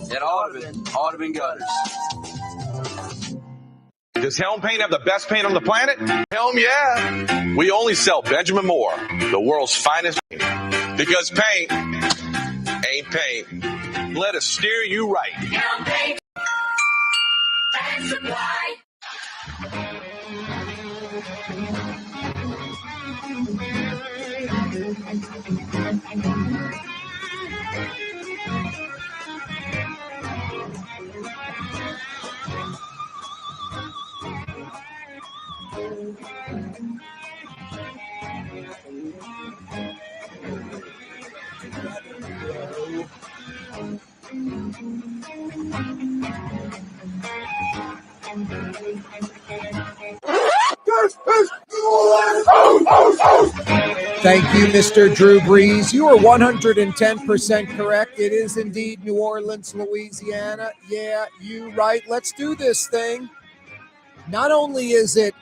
It ought to been gutters. Does Helm Paint have the best paint on the planet? Helm, yeah. We only sell Benjamin Moore, the world's finest paint. Because paint ain't paint. Let us steer you right. Helm Paint and Supply. Thank you, Mr. Drew Brees. You are 110% correct. It is indeed New Orleans, Louisiana. Yeah, you right. Let's do this thing. Not only is it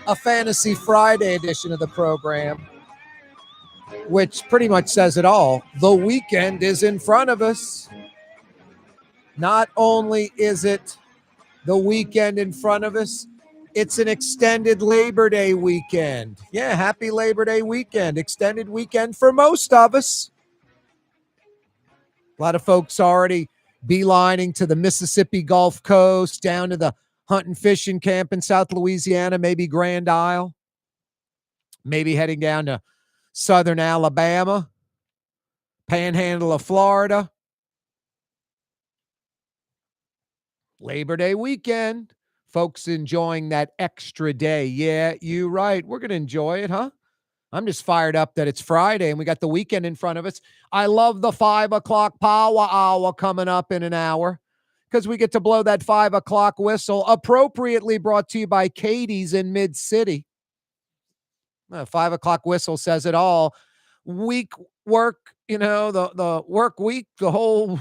a Fantasy Friday edition of the program, which pretty much says it all, the weekend is in front of us. Not only is it the weekend in front of us, it's an extended Labor Day weekend. Yeah, happy Labor Day weekend. Extended weekend for most of us. A lot of folks already beelining to the Mississippi Gulf Coast, down to the hunting fishing camp in South Louisiana, maybe Grand Isle, maybe heading down to southern Alabama, panhandle of Florida. Labor Day weekend. Folks enjoying that extra day. Yeah, you right. We're going to enjoy it, huh? I'm just fired up that it's Friday and we got the weekend in front of us. I love the 5 o'clock power hour coming up in an hour because we get to blow that 5 o'clock whistle, appropriately brought to you by Katie's in Mid-City. 5 o'clock whistle says it all. Week work, the work week, the whole,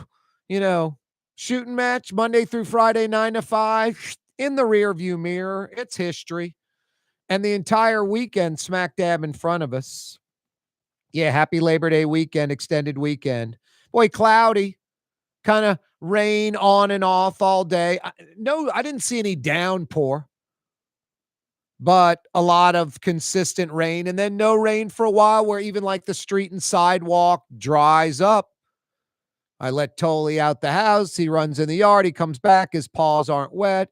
shooting match, Monday through Friday, 9 to 5. In the rearview mirror, it's history. And the entire weekend smack dab in front of us. Yeah, happy Labor Day weekend, extended weekend. Boy, cloudy, kind of rain on and off all day. I didn't see any downpour, but a lot of consistent rain. And then no rain for a while where even like the street and sidewalk dries up. I let Tolly out the house. He runs in the yard. He comes back. His paws aren't wet.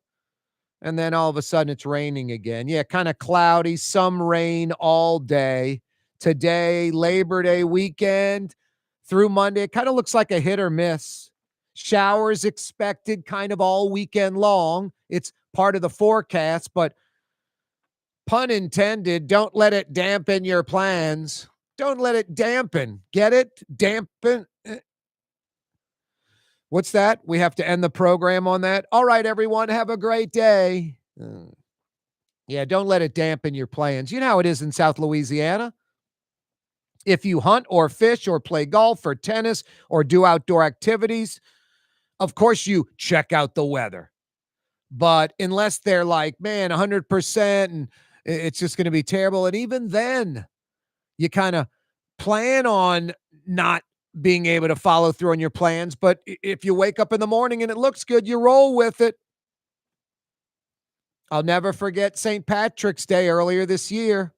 And then all of a sudden it's raining again. Yeah, kind of cloudy, some rain all day. Today, Labor Day weekend through Monday, it kind of looks like a hit or miss. Showers expected kind of all weekend long. It's part of the forecast, but pun intended, don't let it dampen your plans. Don't let it dampen. Get it? Dampen. What's that? We have to end the program on that. All right, everyone, have a great day. Yeah, don't let it dampen your plans. You know how it is in South Louisiana. If you hunt or fish or play golf or tennis or do outdoor activities, of course you check out the weather. But unless they're like, man, 100% and it's just going to be terrible. And even then, you kind of plan on not being able to follow through on your plans. But if you wake up in the morning and it looks good, you roll with it. I'll never forget St. Patrick's Day earlier this year.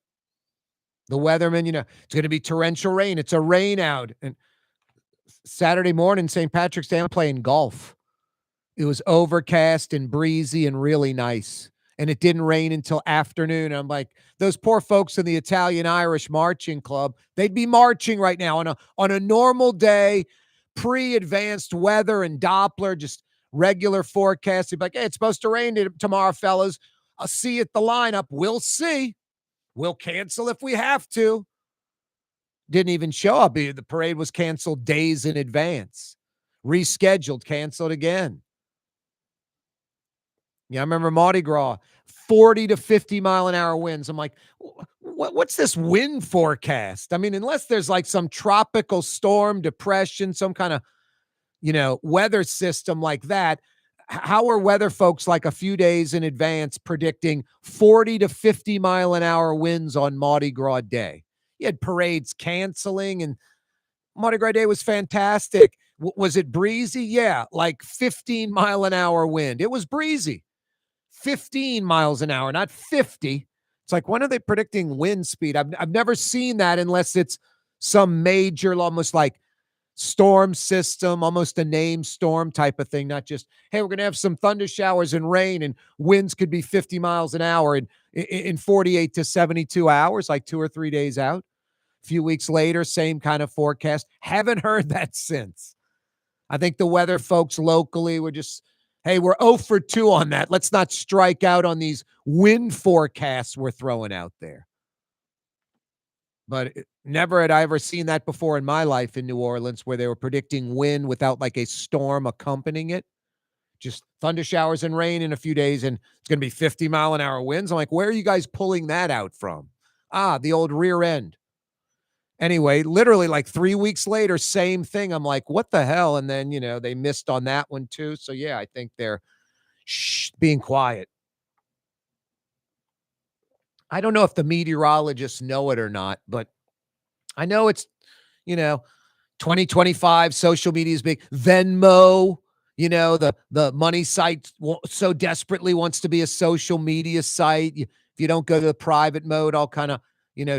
The weatherman, it's going to be torrential rain. It's a rain out. And Saturday morning, St. Patrick's Day, I'm playing golf. It was overcast and breezy and really nice. And it didn't rain until afternoon. I'm like, those poor folks in the Italian-Irish marching club, they'd be marching right now on a normal day, pre-advanced weather and Doppler, just regular forecast. They'd be like, hey, it's supposed to rain tomorrow, fellas. I'll see you at the lineup. We'll see. We'll cancel if we have to. Didn't even show up. The parade was canceled days in advance. Rescheduled, canceled again. Yeah, I remember Mardi Gras, 40 to 50 mile an hour winds. I'm like, what's this wind forecast? I mean, unless there's like some tropical storm, depression, some kind of, weather system like that, how are weather folks like a few days in advance predicting 40 to 50 mile an hour winds on Mardi Gras Day? You had parades canceling and Mardi Gras Day was fantastic. Was it breezy? Yeah, like 15-mile-an-hour wind. It was breezy. 15 miles an hour, not 50. It's like, when are they predicting wind speed? I've never seen that unless it's some major, almost like storm system, almost a named storm type of thing, not just, hey, we're going to have some thunder showers and rain and winds could be 50 miles an hour in 48 to 72 hours, like 2 or 3 days out. A few weeks later, same kind of forecast. Haven't heard that since. I think the weather folks locally were just, hey, we're 0 for 2 on that. Let's not strike out on these wind forecasts we're throwing out there. But never had I ever seen that before in my life in New Orleans, where they were predicting wind without like a storm accompanying it. Just thunder showers and rain in a few days, and it's going to be 50-mile-an-hour winds. I'm like, where are you guys pulling that out from? The old rear end. Anyway, literally like 3 weeks later, same thing. I'm like, what the hell? And then, they missed on that one too. So yeah, I think they're being quiet. I don't know if the meteorologists know it or not, but I know it's, 2025, social media is big. Venmo, the money site so desperately wants to be a social media site. If you don't go to the private mode, all kind of,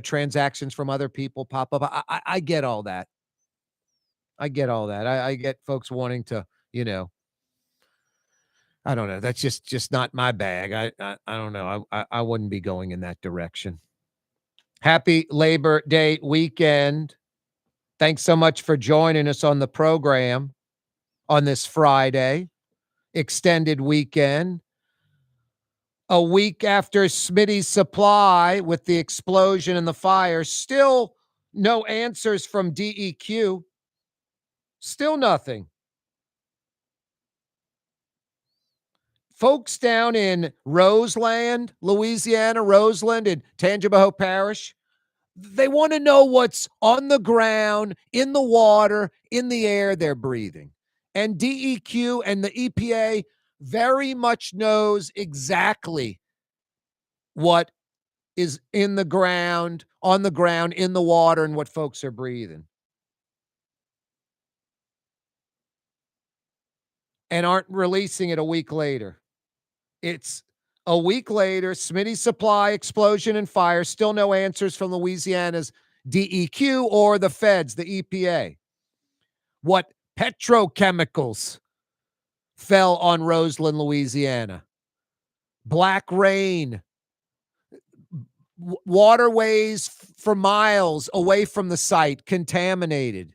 transactions from other people pop up. I get all that. I get all that. I get folks wanting to, I don't know. That's just not my bag. I don't know. I wouldn't be going in that direction. Happy Labor Day weekend. Thanks so much for joining us on the program on this Friday, extended weekend. A week after Smitty's Supply with the explosion and the fire, still no answers from DEQ. Still nothing. Folks down in Roseland, Louisiana, Roseland and Tangipahoa Parish, they want to know what's on the ground, in the water, in the air they're breathing. And DEQ and the EPA very much knows exactly what is in the ground, on the ground, in the water, and what folks are breathing. And aren't releasing it a week later. It's a week later, Smitty's Supply, explosion and fire, still no answers from Louisiana's DEQ or the feds, the EPA. What petrochemicals fell on Roseland, Louisiana? Black rain, waterways for miles away from the site contaminated,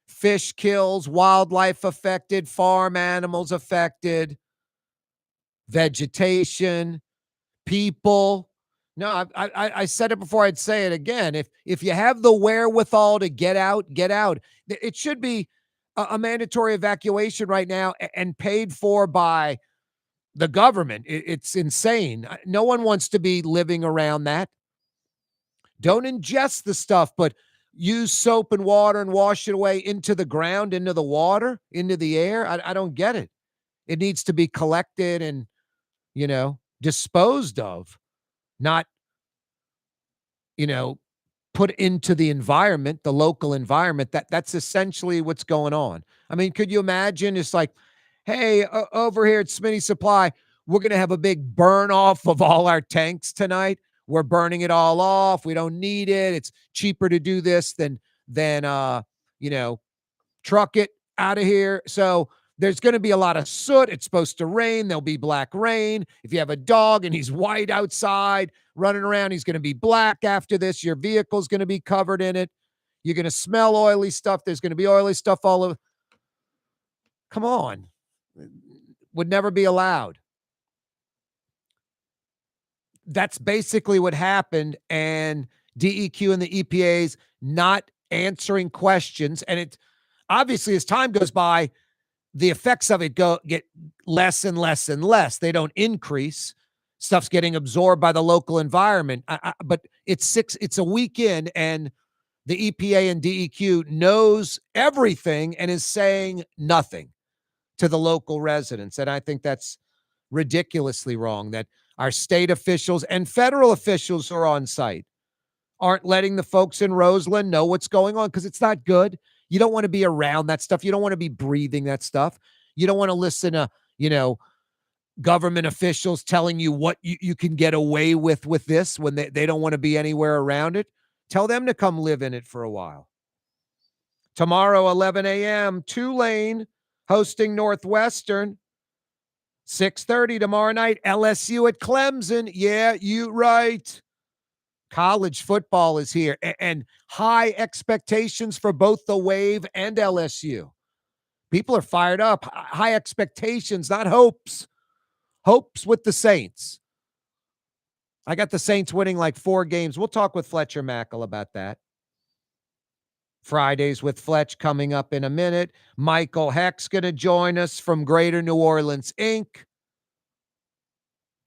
fish kills, wildlife affected, farm animals affected, vegetation, people. No, I said it before. I'd say it again. If you have the wherewithal to get out, get out. It should be a mandatory evacuation right now and paid for by the government. It's insane. No one wants to be living around that. Don't ingest the stuff, but use soap and water and wash it away into the ground, into the water, into the air. I don't get it. It needs to be collected and, disposed of, not, put into the environment, the local environment. That's essentially what's going on. I mean, could you imagine? It's like, hey, over here at Smitty Supply, we're going to have a big burn off of all our tanks tonight. We're burning it all off. We don't need it. It's cheaper to do this than truck it out of here. So there's going to be a lot of soot. It's supposed to rain. There'll be black rain. If you have a dog and he's white outside running around, he's going to be black after this. Your vehicle's going to be covered in it. You're going to smell oily stuff. There's going to be oily stuff all over. Come on. Would never be allowed. That's basically what happened. And DEQ and the EPA's not answering questions. And it obviously, as time goes by, the effects of it get less and less and less. They don't increase. Stuff's getting absorbed by the local environment. But it's a weekend, and the EPA and DEQ knows everything and is saying nothing to the local residents. And I think that's ridiculously wrong, that our state officials and federal officials who are on site aren't letting the folks in Roseland know what's going on, because it's not good. You don't want to be around that stuff. You don't want to be breathing that stuff. You don't want to listen to, government officials telling you what you can get away with this when they don't want to be anywhere around it. Tell them to come live in it for a while. Tomorrow, 11 a.m., Tulane hosting Northwestern. 6:30 tomorrow night, LSU at Clemson. Yeah, you right. College football is here, and high expectations for both the Wave and LSU. People are fired up. High expectations, not hopes. Hopes with the Saints. I got the Saints winning like 4 games. We'll talk with Fletcher Mackel about that. Fridays with Fletch coming up in a minute. Michael Hecht's going to join us from Greater New Orleans, Inc.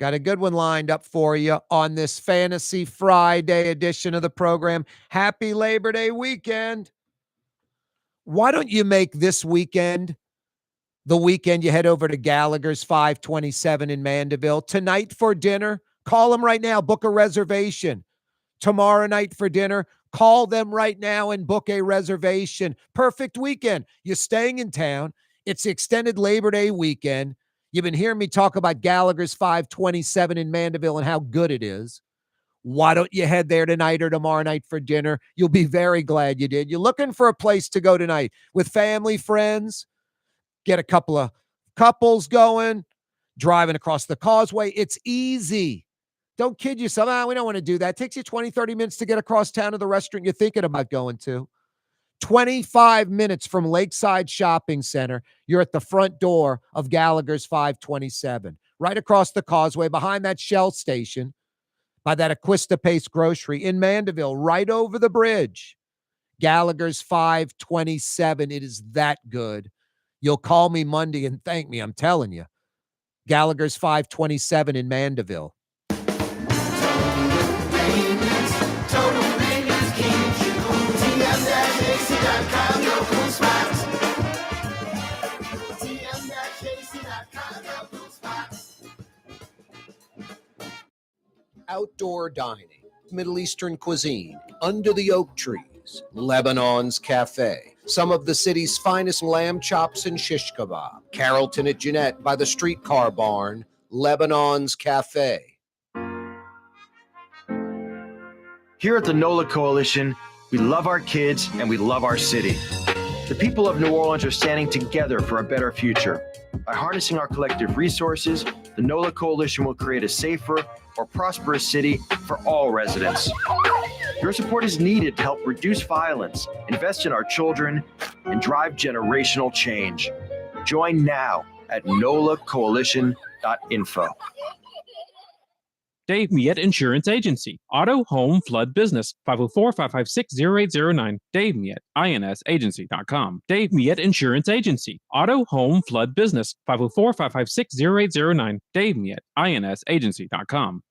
Got a good one lined up for you on this Fantasy Friday edition of the program. Happy Labor Day weekend. Why don't you make this weekend the weekend you head over to Gallagher's 527 in Mandeville? Tonight for dinner, call them right now, book a reservation. Tomorrow night for dinner, call them right now and book a reservation. Perfect weekend. You're staying in town. It's the extended Labor Day weekend. You've been hearing me talk about Gallagher's 527 in Mandeville and how good it is. Why don't you head there tonight or tomorrow night for dinner? You'll be very glad you did. You're looking for a place to go tonight with family, friends, get a couple of couples going, driving across the causeway. It's easy. Don't kid yourself. We don't want to do that. It takes you 20, 30 minutes to get across town to the restaurant you're thinking about going to. 25 minutes from Lakeside Shopping Center, you're at the front door of Gallagher's 527, right across the causeway, behind that Shell station, by that Aquista Pace Grocery in Mandeville, right over the bridge. Gallagher's 527. It is that good. You'll call me Monday and thank me, I'm telling you. Gallagher's 527 in Mandeville. Outdoor dining, Middle Eastern cuisine, under the oak trees, Lebanon's Cafe, some of the city's finest lamb chops and shish kebab, Carrollton at Jeanette by the streetcar barn, Lebanon's Cafe. Here at the NOLA Coalition, we love our kids and we love our city. The people of New Orleans are standing together for a better future. By harnessing our collective resources, the NOLA Coalition will create a safer, more prosperous city for all residents. Your support is needed to help reduce violence, invest in our children, and drive generational change. Join now at nolacoalition.info. Dave Miette Insurance Agency. Auto, home, flood, business. 504-556-0809. Dave Miette, INSagency.com. Dave Miette Insurance Agency. Auto, home, flood, business. 504-556-0809. Dave Miette, INSagency.com.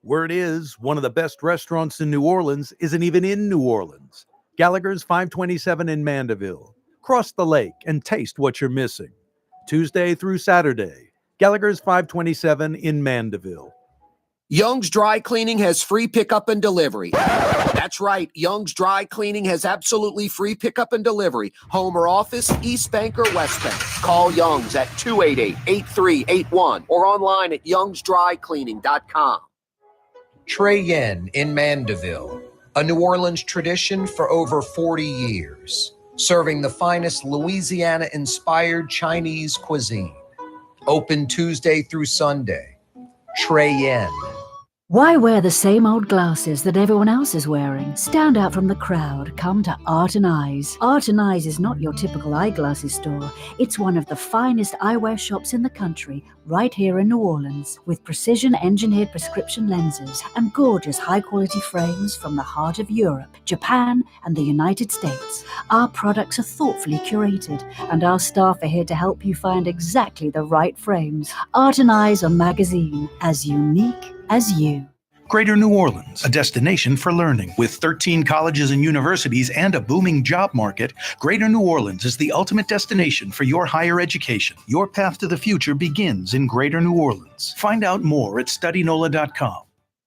Word is, one of the best restaurants in New Orleans isn't even in New Orleans. Gallagher's 527 in Mandeville. Cross the lake and taste what you're missing. Tuesday through Saturday. Gallagher's 527 in Mandeville. Young's Dry Cleaning has free pickup and delivery. That's right. Young's Dry Cleaning has absolutely free pickup and delivery. Home or office, East Bank or West Bank. Call Young's at 288-8381 or online at youngsdrycleaning.com. Trey Yen in Mandeville, a New Orleans tradition for over 40 years, serving the finest Louisiana-inspired Chinese cuisine. Open Tuesday through Sunday. Trey Yen. Why wear the same old glasses that everyone else is wearing? Stand out from the crowd. Come to Art and Eyes. Art and Eyes is not your typical eyeglasses store. It's one of the finest eyewear shops in the country, right here in New Orleans, with precision-engineered prescription lenses and gorgeous high-quality frames from the heart of Europe, Japan, and the United States. Our products are thoughtfully curated, and our staff are here to help you find exactly the right frames. Art and Eyes are magazine, as unique as you. Greater New Orleans, a destination for learning. With 13 colleges and universities and a booming job market, Greater New Orleans is the ultimate destination for your higher education. Your path to the future begins in Greater New Orleans. Find out more at studynola.com.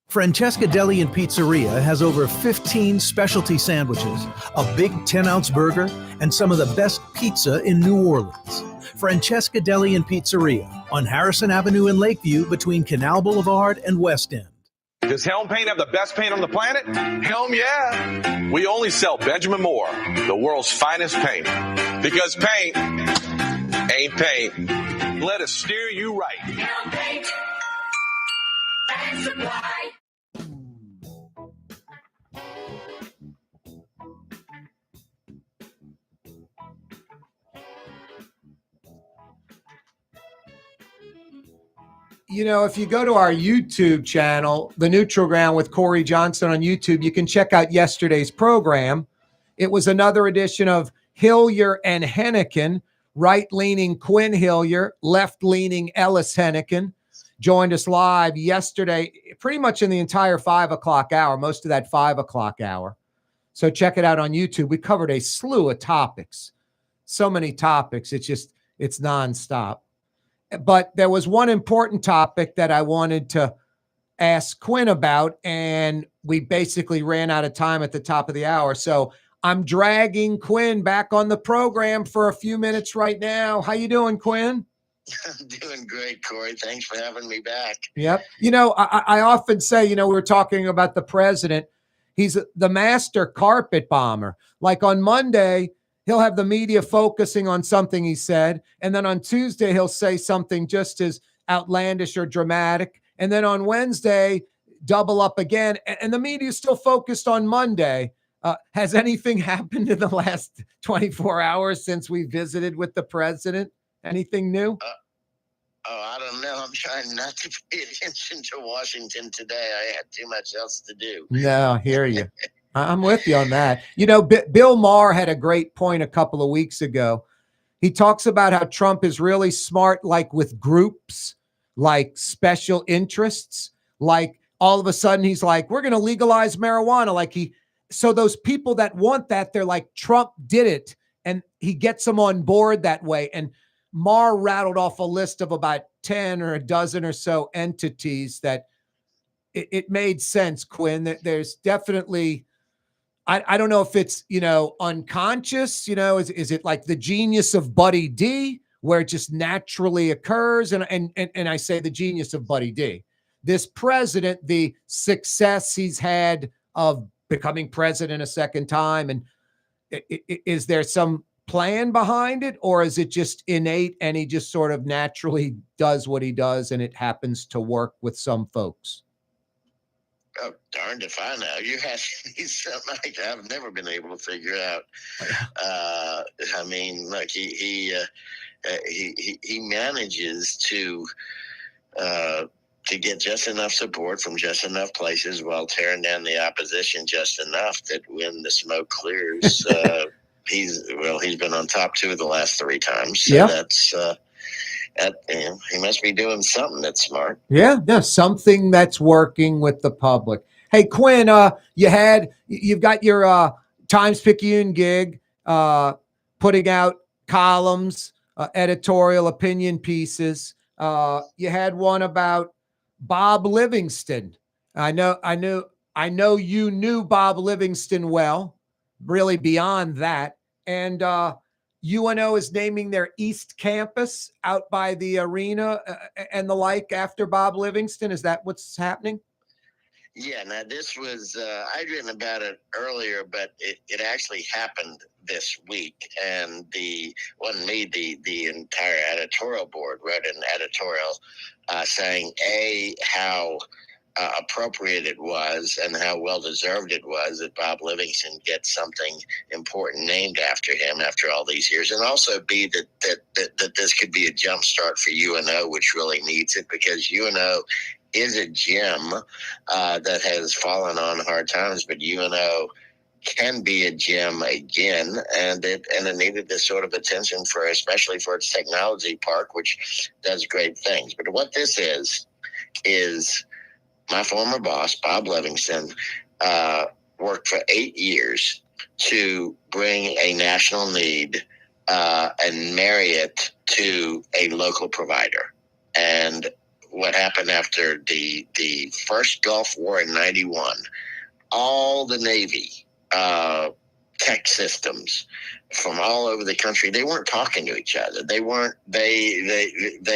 Francesca Deli and Pizzeria has over 15 specialty sandwiches, a big 10-ounce burger, and some of the best pizza in New Orleans. Francesca Deli and Pizzeria on Harrison Avenue in Lakeview between Canal Boulevard and West End. Does Helm Paint have the best paint on the planet? Helm, yeah. We only sell Benjamin Moore, the world's finest paint. Because paint ain't paint. Let us steer you right. Helm Paint and Supply. You know, if you go to our YouTube channel, The Neutral Ground with Corey Johnson on YouTube, you can check out yesterday's program. It was another edition of Hillier and Henneken. Right-leaning Quinn Hillier, left-leaning Ellis Henneken joined us live yesterday, pretty much in the entire 5 o'clock hour, most of that 5 o'clock hour. So check it out on YouTube. We covered a slew of topics, so many topics. It's nonstop. But there was one important topic that I wanted to ask Quinn about, and we basically ran out of time at the top of the hour. So I'm dragging Quinn back on the program for a few minutes right now. How you doing, Quinn? I'm doing great, Corey. Thanks for having me back. Yep. You know, I often say, we were talking about the president. He's the master carpet bomber. Like on Monday, he'll have the media focusing on something he said. And then on Tuesday, he'll say something just as outlandish or dramatic. And then on Wednesday, double up again. And the media is still focused on Monday. Has anything happened in the last 24 hours since we visited with the president? Anything new? I don't know. I'm trying not to pay attention to Washington today. I had too much else to do. No, I hear you. I'm with you on that. You know, Bill Maher had a great point a couple of weeks ago. He talks about how Trump is really smart, like with groups, like special interests, like all of a sudden he's like, we're going to legalize marijuana. So those people that want that, they're like, Trump did it. And he gets them on board that way. And Maher rattled off a list of about 10 or a dozen or so entities that it made sense, Quinn, that there's definitely, I don't know if it's, unconscious, is it like the genius of Buddy D where it just naturally occurs? And I say the genius of Buddy D, this president, the success he's had of becoming president a second time. And is there some plan behind it, or is it just innate and he just sort of naturally does what he does and it happens to work with some folks? Oh, darned if I know. You have something like I've never been able to figure out. I mean, look, he manages to get just enough support from just enough places while tearing down the opposition just enough that when the smoke clears, he's been on top 2 of the last 3 times. So that's he must be doing something that's smart. Yeah, something that's working with the public. Hey, Quinn, you've got your Times-Picayune gig, putting out columns, editorial opinion pieces. You had one about Bob Livingston. I know you knew Bob Livingston well, really beyond that. And UNO is naming their East Campus out by the arena and the like after Bob Livingston. Is that what's happening? Yeah, now this was, I'd written about it earlier, but it actually happened this week. And the entire editorial board wrote an editorial saying, how appropriate it was and how well-deserved it was that Bob Livingston gets something important named after him after all these years. And also, B, that this could be a jump start for UNO, which really needs it, because UNO is a gym that has fallen on hard times, but UNO can be a gym again, and it needed this sort of attention especially for its technology park, which does great things. But what this is my former boss, Bob Livingston, worked for 8 years to bring a national need and marry it to a local provider. And what happened after the first Gulf War in '91. All the Navy tech systems from all over the country, they weren't talking to each other. They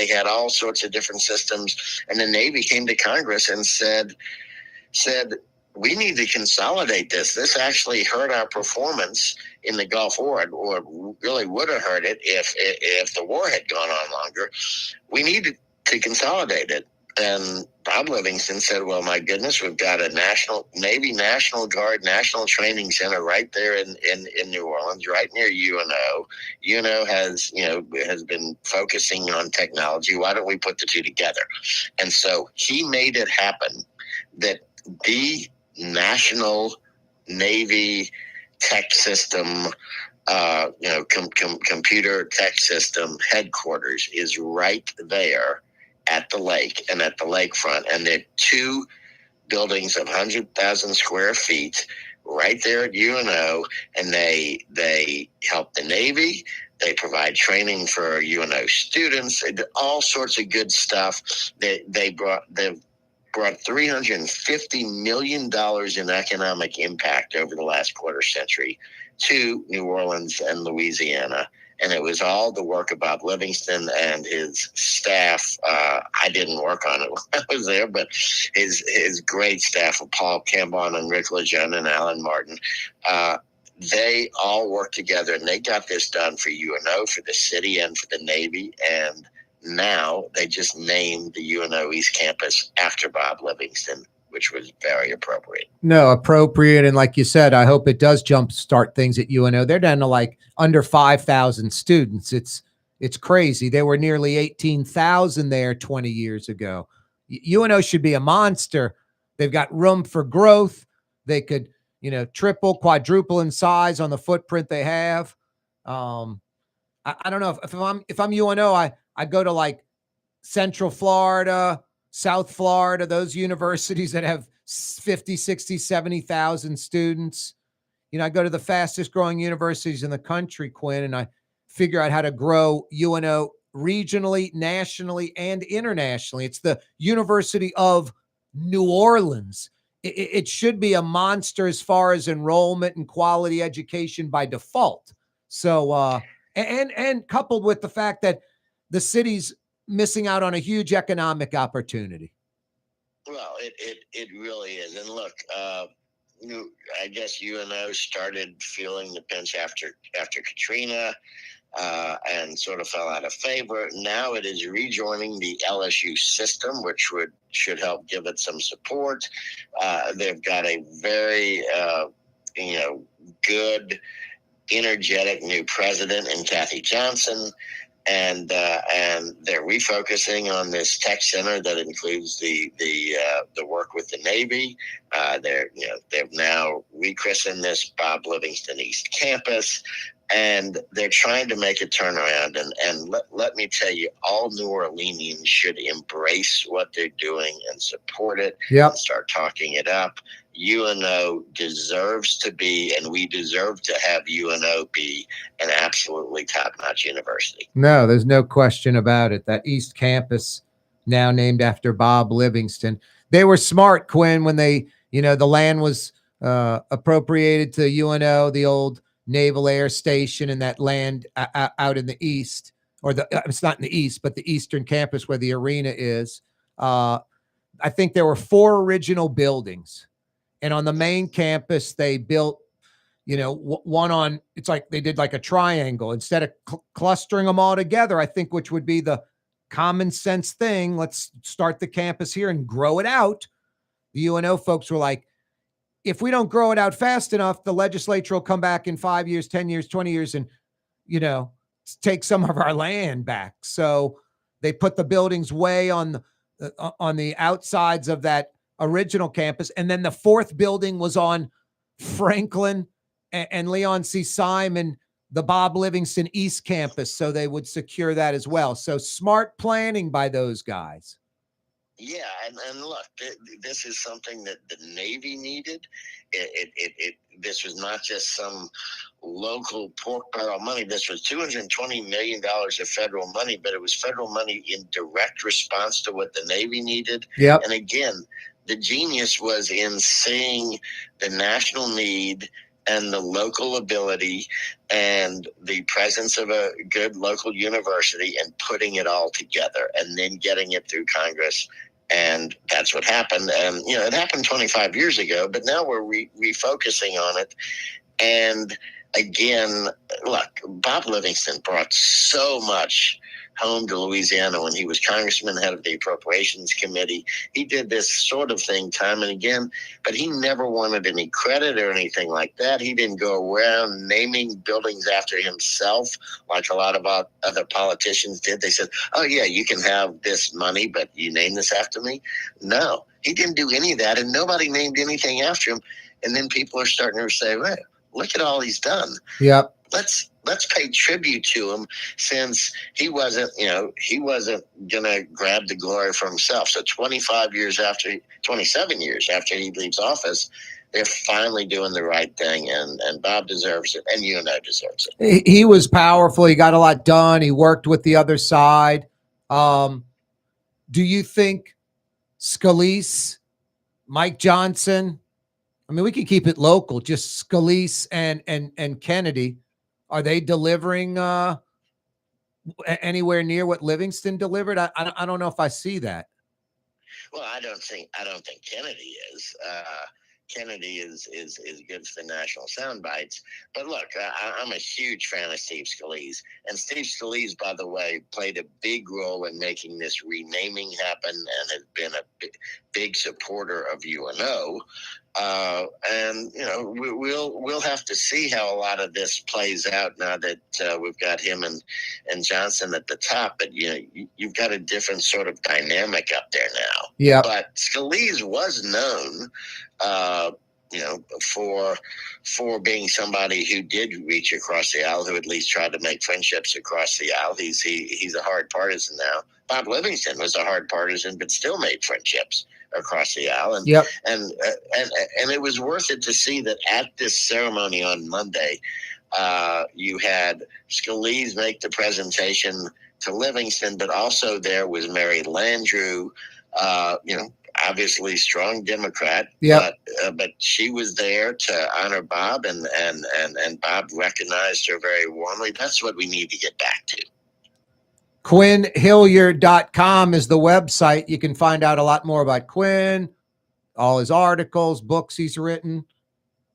had all sorts of different systems, and the Navy came to Congress and said, we need to consolidate this. This actually hurt our performance in the Gulf War, or really would have hurt it if the war had gone on longer. We need to consolidate it. And Bob Livingston said, well, my goodness, we've got a Navy National Guard National Training Center right there in New Orleans, right near UNO. UNO has been focusing on technology. Why don't we put the two together? And so he made it happen that the National Navy Tech System, computer tech system headquarters is right there at the lake and at the lakefront. And they're two buildings of 100,000 square feet right there at UNO. And they help the Navy. They provide training for UNO students, all sorts of good stuff. They've brought $350 million in economic impact over the last quarter century to New Orleans and Louisiana. And it was all the work of Bob Livingston and his staff. I didn't work on it when I was there, but his great staff of Paul Cambon and Rick Lejeune and Alan Martin. They all worked together, and they got this done for UNO, for the city, and for the Navy. And now they just named the UNO East Campus after Bob Livingston, which was very appropriate. No, appropriate. And like you said, I hope it does jumpstart things at UNO. They're down to like under 5,000 students. It's crazy. There were nearly 18,000 there 20 years ago. UNO should be a monster. They've got room for growth. They could, triple, quadruple in size on the footprint they have. I don't know if I'm UNO, I go to like Central Florida, South Florida, those universities that have 50, 60, 70,000 students. I go to the fastest growing universities in the country, Quinn, and I figure out how to grow UNO regionally, nationally, and internationally. It's the University of New Orleans. It should be a monster as far as enrollment and quality education by default. So, and coupled with the fact that the city's missing out on a huge economic opportunity. Well, it really is. And look, I guess UNO started feeling the pinch after Katrina, and sort of fell out of favor. Now it is rejoining the LSU system, which should help give it some support. They've got a very good, energetic new president in Kathy Johnson. And they're refocusing on this tech center that includes the work with the Navy. They've now rechristened this Bob Livingston East Campus, and they're trying to make a turnaround. And let me tell you, all New Orleanians should embrace what they're doing and support it. Yep. And start talking it up. UNO deserves to be, and we deserve to have UNO be an absolutely top-notch university. No, there's no question about it. That East Campus, now named after Bob Livingston. They were smart, Quinn, when they, the land was appropriated to UNO, the old Naval Air Station, and that land out in the east, or it's not in the east, but the eastern campus where the arena is. I think there were 4 original buildings. And on the main campus, they built, one on, it's like they did like a triangle instead of clustering them all together, I think, which would be the common sense thing. Let's start the campus here and grow it out. The UNO folks were like, if we don't grow it out fast enough, the legislature will come back in 5 years, 10 years, 20 years, and, take some of our land back. So they put the buildings way on the outsides of that original campus. And then the 4th building was on Franklin and Leon C. Simon, the Bob Livingston East Campus. So they would secure that as well. So smart planning by those guys. Yeah, and look, this is something that the Navy needed. This was not just some local pork barrel money. This was $220 million of federal money, but it was federal money in direct response to what the Navy needed. Yep. And again, the genius was in seeing the national need and the local ability and the presence of a good local university and putting it all together and then getting it through Congress. And that's what happened. And, it happened 25 years ago, but now we're refocusing on it. And again, look, Bob Livingston brought so much home to Louisiana when he was congressman, head of the Appropriations Committee. He did this sort of thing time and again, but he never wanted any credit or anything like that. He didn't go around naming buildings after himself like a lot of other politicians did. They said, oh, yeah, you can have this money, but you name this after me. No, he didn't do any of that, and nobody named anything after him. And then people are starting to say, well, look at all he's done. Yep. Let's pay tribute to him, since he wasn't gonna grab the glory for himself. So 27 years after he leaves office, they're finally doing the right thing, and Bob deserves it, and deserves it. He was powerful. He got a lot done. He worked with the other side. Do you think Scalise, Mike Johnson, I mean, we can keep it local, just Scalise and Kennedy, are they delivering anywhere near what Livingston delivered? I don't know if I see that. Well, I don't think Kennedy is. Kennedy is good for the national sound bites. But look, I'm a huge fan of Steve Scalise. And Steve Scalise, by the way, played a big role in making this renaming happen and has been a big supporter of UNO. And we'll have to see how a lot of this plays out now that we've got him and Johnson at the top. But you've got a different sort of dynamic up there now. Yeah. But Scalise was known, for being somebody who did reach across the aisle, who at least tried to make friendships across the aisle. He's a hard partisan now. Bob Livingston was a hard partisan, but still made friendships across the aisle. And, yep. and it was worth it to see that at this ceremony on Monday, you had Scalise make the presentation to Livingston, but also there was Mary Landrieu, obviously strong Democrat, yep. but she was there to honor Bob, and Bob recognized her very warmly. That's what we need to get back to. QuinnHilliard.com is the website. You can find out a lot more about Quinn, all his articles, books he's written.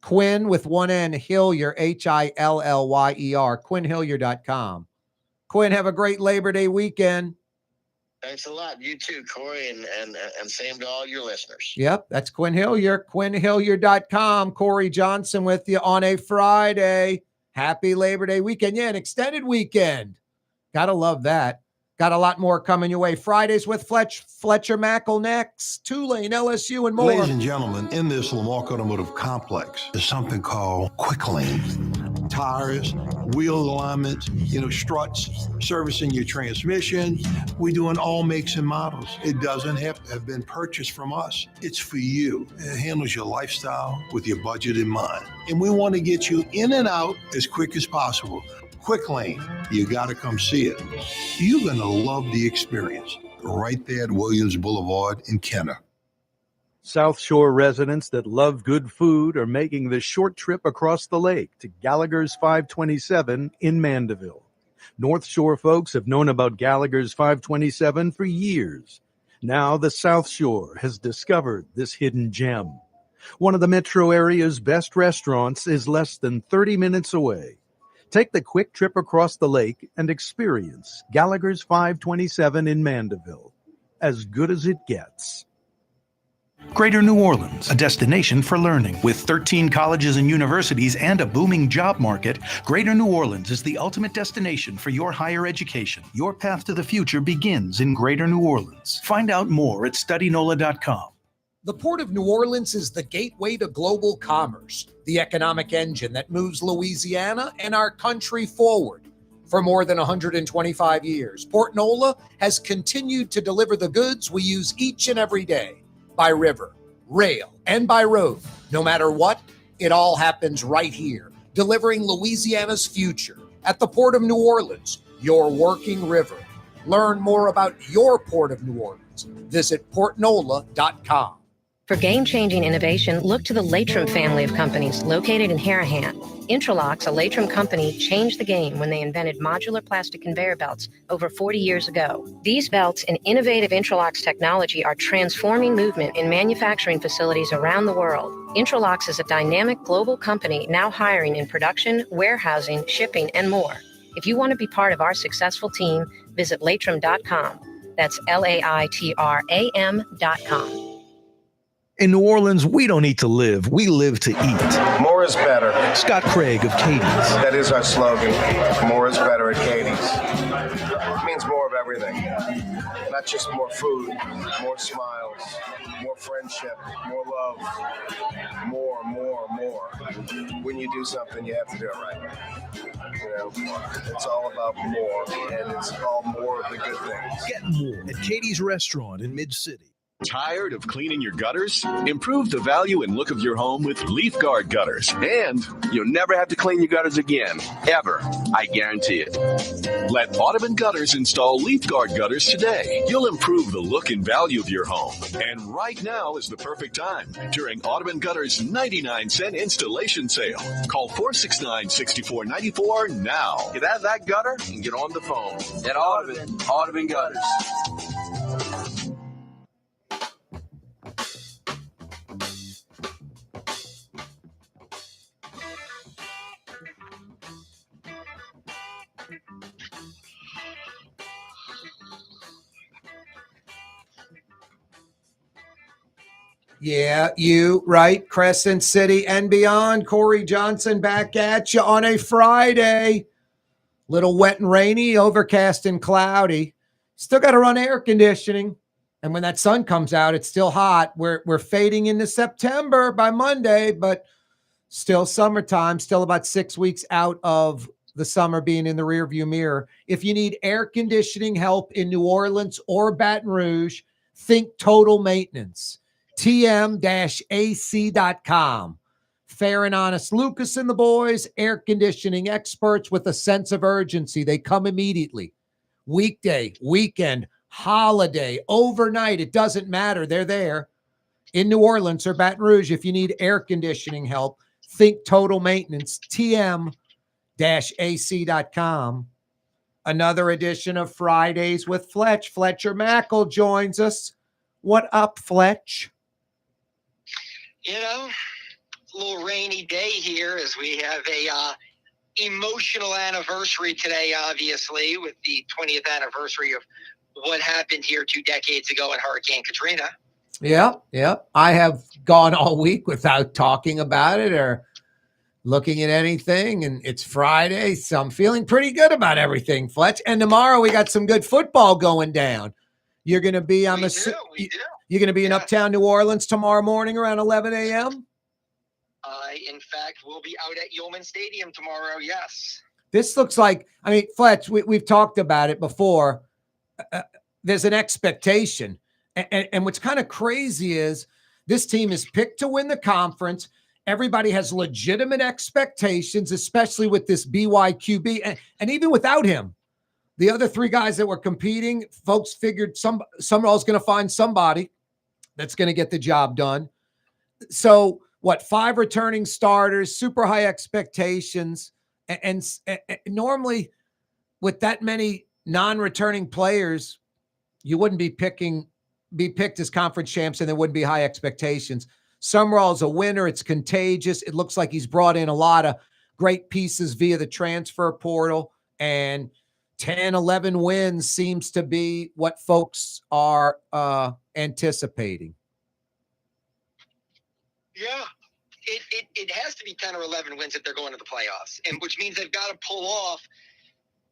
Quinn with one N, Hillier, HILLYER, QuinnHilliard.com. Quinn, have a great Labor Day weekend. Thanks a lot. You too, Corey, and same to all your listeners. Yep, that's Quinn Hilliard, QuinnHilliard.com. Corey Johnson with you on a Friday. Happy Labor Day weekend. Yeah, an extended weekend. Gotta love that. Got a lot more coming your way. Fridays with Fletcher Mackel next. Tulane, LSU, and more. Ladies and gentlemen, in this Lamarck Automotive Complex is something called Quick Lane. Tires, wheel alignments, struts, servicing your transmission. We do in all makes and models. It doesn't have to have been purchased from us. It's for you. It handles your lifestyle with your budget in mind. And we want to get you in and out as quick as possible. Quick Lane, you got to come see it. You're going to love the experience. Right there at Williams Boulevard in Kenner. South Shore residents that love good food are making the short trip across the lake to Gallagher's 527 in Mandeville. North Shore folks have known about Gallagher's 527 for years. Now the South Shore has discovered this hidden gem. One of the metro area's best restaurants is less than 30 minutes away. Take the quick trip across the lake and experience Gallagher's 527 in Mandeville. As good as it gets. Greater New Orleans, a destination for learning. With 13 colleges and universities and a booming job market, Greater New Orleans is the ultimate destination for your higher education. Your path to the future begins in Greater New Orleans. Find out more at studynola.com. The Port of New Orleans is the gateway to global commerce, the economic engine that moves Louisiana and our country forward. for more than 125 years. Portnola has continued to deliver the goods we use each and every day by river, rail, and by road. No matter what, it all happens right here, delivering Louisiana's future at the Port of New Orleans, your working river. Learn more about your Port of New Orleans. Visit portnola.com. For game-changing innovation, look to the Latrim family of companies located in Harahan. Intralocks, a Latrim company, changed the game when they invented modular plastic conveyor belts over 40 years ago. These belts and innovative Intralocks technology are transforming movement in manufacturing facilities around the world. Intralocks is a dynamic global company now hiring in production, warehousing, shipping, and more. If you want to be part of our successful team, visit Latrim.com. That's LAITRAM.com. In New Orleans, we don't eat to live. We live to eat. More is better. Scott Craig of Katie's. That is our slogan. More is better at Katie's. It means more of everything. Not just more food, more smiles, more friendship, more love. More. When you do something, you have to do it right. You know, it's all about more, and it's all more of the good things. Get more at Katie's Restaurant in Mid-City. Tired of cleaning your gutters? Improve the value and look of your home with Leaf Guard gutters. And you'll never have to clean your gutters again. Ever. I guarantee it. Let Audubon Gutters install Leaf Guard gutters today. You'll improve the look and value of your home. And right now is the perfect time during Audubon Gutters' 99-cent installation sale. Call 469-6494 now. Get out of that gutter and get on the phone. At Audubon Gutters. Yeah, you right. Crescent City and beyond. Corey Johnson back at you on a Friday. Little wet and rainy, overcast and cloudy. Still got to run air conditioning. And when that sun comes out, it's still hot. We're fading into September by Monday, but still summertime, still about 6 weeks out of the summer being in the rearview mirror. If you need air conditioning help in New Orleans or Baton Rouge, think Total Maintenance. tm-ac.com. Fair and honest Lucas and the boys, air conditioning experts with a sense of urgency. They come immediately. Weekday, weekend, holiday, overnight, it doesn't matter. They're there in New Orleans or Baton Rouge. If you need air conditioning help, think Total Maintenance, tm-ac.com. Another edition of Fridays with Fletch. Fletcher Mackel joins us. What up, Fletch? You know, a little rainy day here as we have a emotional anniversary today, obviously, with the 20th anniversary of what happened here 2 decades ago in Hurricane Katrina. Yeah. I have gone all week without talking about it or looking at anything, and it's Friday, so I'm feeling pretty good about everything, Fletch. And tomorrow we got some good football going down. You're going to be, you're going to be in Uptown New Orleans tomorrow morning around 11 a.m.? In fact, we'll be out at Yeoman Stadium tomorrow, yes. This looks like, I mean, Fletch, we've talked about it before. There's an expectation. And what's kind of crazy is this team is picked to win the conference. Everybody has legitimate expectations, especially with this BYQB. And even without him, the other 3 guys that were competing, folks figured someone's going to find somebody that's going to get the job done. So, 5 returning starters, super high expectations. And normally with that many non-returning players, you wouldn't be picked as conference champs, and there wouldn't be high expectations. Summerall's a winner. It's contagious. It looks like he's brought in a lot of great pieces via the transfer portal, and 10, 11 wins seems to be what folks are anticipating. Yeah, it has to be 10 or 11 wins if they're going to the playoffs, and which means they've got to pull off.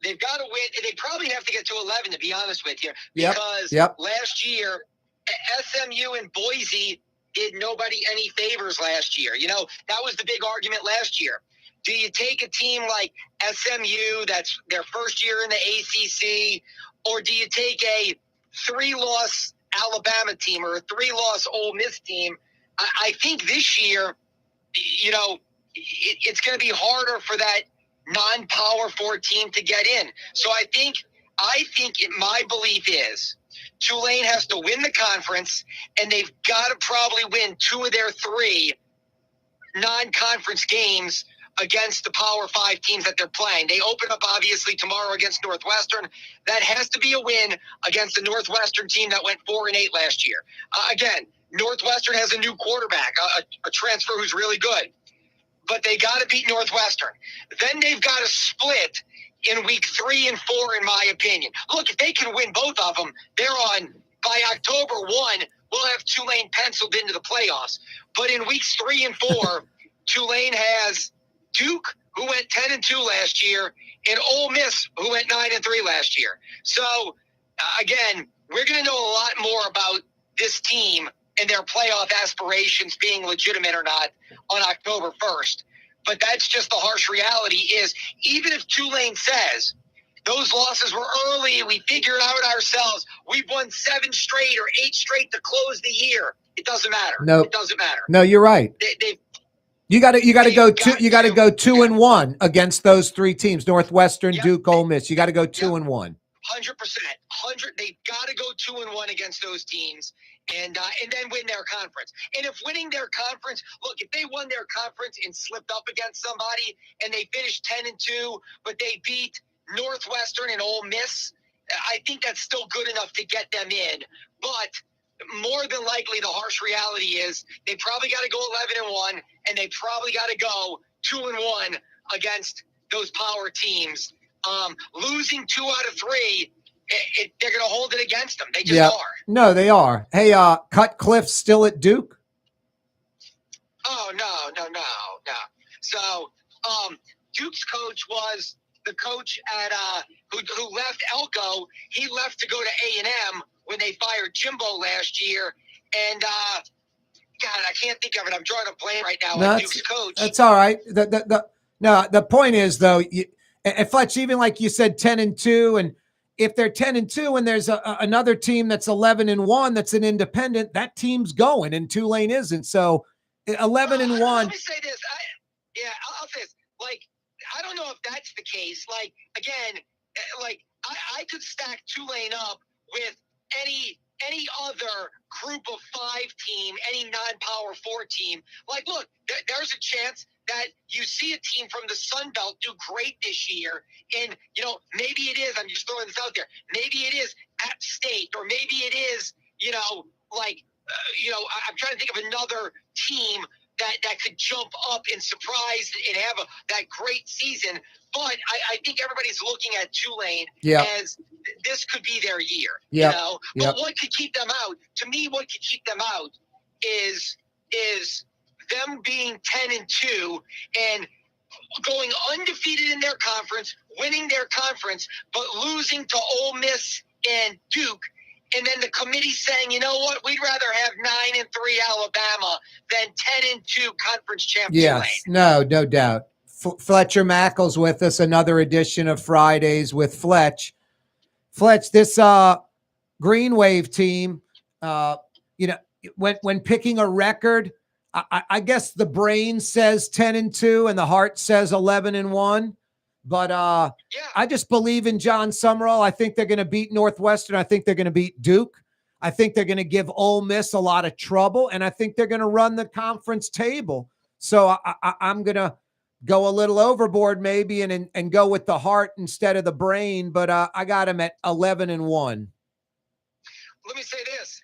They've got to win. They probably have to get to 11, to be honest with you, because last year SMU and Boise did nobody any favors last year. You know, that was the big argument last year. Do you take a team like SMU, that's their first year in the ACC, or do you take a 3-loss Alabama team or a 3-loss Ole Miss team? I think this year, you know, it's going to be harder for that non-Power 4 team to get in. So I think my belief is Tulane has to win the conference, and they've got to probably win 2 of their 3 non-conference games against the Power 5 teams that they're playing. They open up, obviously, tomorrow against Northwestern. That has to be a win against the Northwestern team that went 4-8 last year. Again, Northwestern has a new quarterback, a transfer who's really good. But they got to beat Northwestern. Then they've got to split in week 3 and 4, in my opinion. Look, if they can win both of them, by October 1, we'll have Tulane penciled into the playoffs. But in weeks 3 and 4, Tulane has Duke, who went 10-2 last year, and Ole Miss, who went 9-3 last year. So, again, we're going to know a lot more about this team and their playoff aspirations being legitimate or not on October 1st. But that's just the harsh reality is, even if Tulane says those losses were early, we figured out ourselves, we've won 7 straight or 8 straight to close the year, it doesn't matter. No, it doesn't matter. No, you're right. You got to go 2-1 against those 3 teams: Northwestern, Duke, Ole Miss. You got to go 2-1. 100%. They've got to go 2-1 against those teams, and then win their conference. And if winning their conference, look, if they won their conference and slipped up against somebody and they finished 10-2, but they beat Northwestern and Ole Miss, I think that's still good enough to get them in. But more than likely, the harsh reality is they probably got to go 11-1, and they probably got to go 2-1 against those power teams. Losing 2 out of 3, they're going to hold it against them. They just are. No, they are. Hey, Cutcliffe's still at Duke? Oh, no. So, Duke's coach was the coach at who left Elko. He left to go to A&M when they fired Jimbo last year. And, God, I can't think of it. I'm drawing a blank right now on Duke's coach. That's all right. The point is, though, and Fletch, even like you said, 10-2, and if they're 10-2 and there's another team that's 11-1 that's an independent, that team's going, and Tulane isn't. So 11-1. Let me say this. I'll say this. Like, I don't know if that's the case. Like, again, like I could stack Tulane up with any other group of 5 team, any non-Power 4 team. Like, look, there's a chance that you see a team from the Sun Belt do great this year. And, you know, maybe it is, I'm just throwing this out there, maybe it is App State, or maybe it is, you know, like, I'm trying to think of another team that could jump up and surprise and have that great season. But I think everybody's looking at Tulane as this could be their year, you know. But what could keep them out? To me, what could keep them out is them being 10-2 and going undefeated in their conference, winning their conference, but losing to Ole Miss and Duke. And then the committee saying, you know what, we'd rather have 9-3 Alabama than 10-2 conference champion. Yes, no doubt. Fletcher Mackel's with us, another edition of Fridays with Fletch. Fletch, this Green Wave team, when picking a record, I guess the brain says 10-2 and the heart says 11-1. But I just believe in John Summerall. I think they're going to beat Northwestern. I think they're going to beat Duke. I think they're going to give Ole Miss a lot of trouble, and I think they're going to run the conference table. So I'm going to go a little overboard maybe and go with the heart instead of the brain, but I got them at 11-1. Let me say this.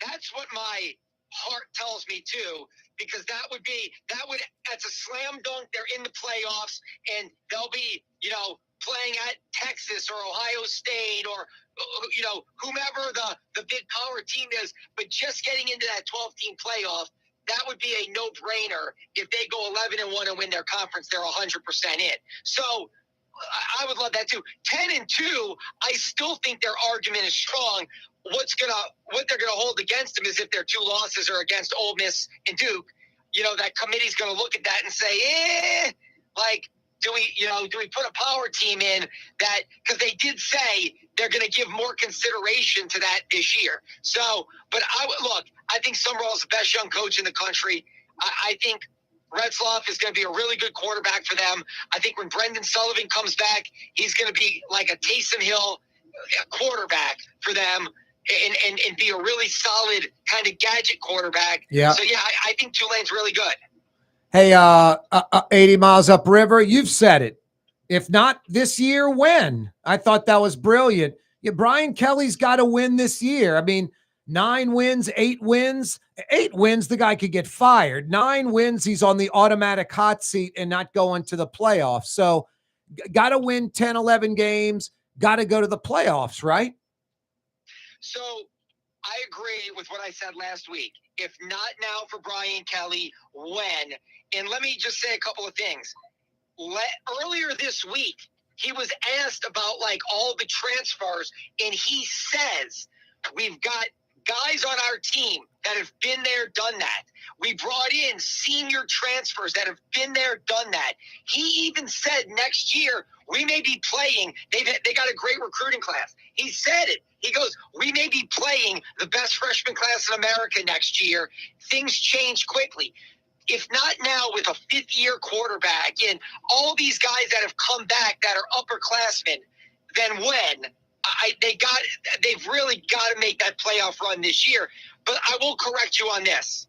That's what my heart tells me too, because that's a slam dunk. They're in the playoffs, and they'll be, playing at Texas or Ohio State or, whomever the big power team is, but just getting into that 12-team playoff, that would be a no-brainer. If they go 11-1 and win their conference, they're 100% in. So I would love that too. 10-2, I still think their argument is strong. What they're gonna hold against them is if their 2 losses are against Ole Miss and Duke. That committee's gonna look at that and say, do we put a power team in that? Because they did say they're going to give more consideration to that this year. So, but I think Summerall's the best young coach in the country. I think Retzloff is going to be a really good quarterback for them. I think when Brendan Sullivan comes back, he's going to be like a Taysom Hill quarterback for them and be a really solid kind of gadget quarterback. Yeah. So, yeah, I think Tulane's really good. Hey, 80 miles upriver, you've said it. If not this year, when? I thought that was brilliant. Yeah, Brian Kelly's got to win this year. I mean, 9 wins, 8 wins. 8 wins, the guy could get fired. 9 wins, he's on the automatic hot seat and not going to the playoffs. So got to win 10, 11 games, got to go to the playoffs, right? So I agree with what I said last week. If not now for Brian Kelly, when? And let me just say a couple of things. Earlier this week, he was asked about all the transfers, and he says, we've got guys on our team that have been there, done that. We brought in senior transfers that have been there, done that. He even said next year we may be playing. They got a great recruiting class. He said it. He goes, we may be playing the best freshman class in America next year. Things change quickly. If not now with a 5th-year quarterback and all these guys that have come back that are upperclassmen, then when? They've really got to make that playoff run this year. But I will correct you on this.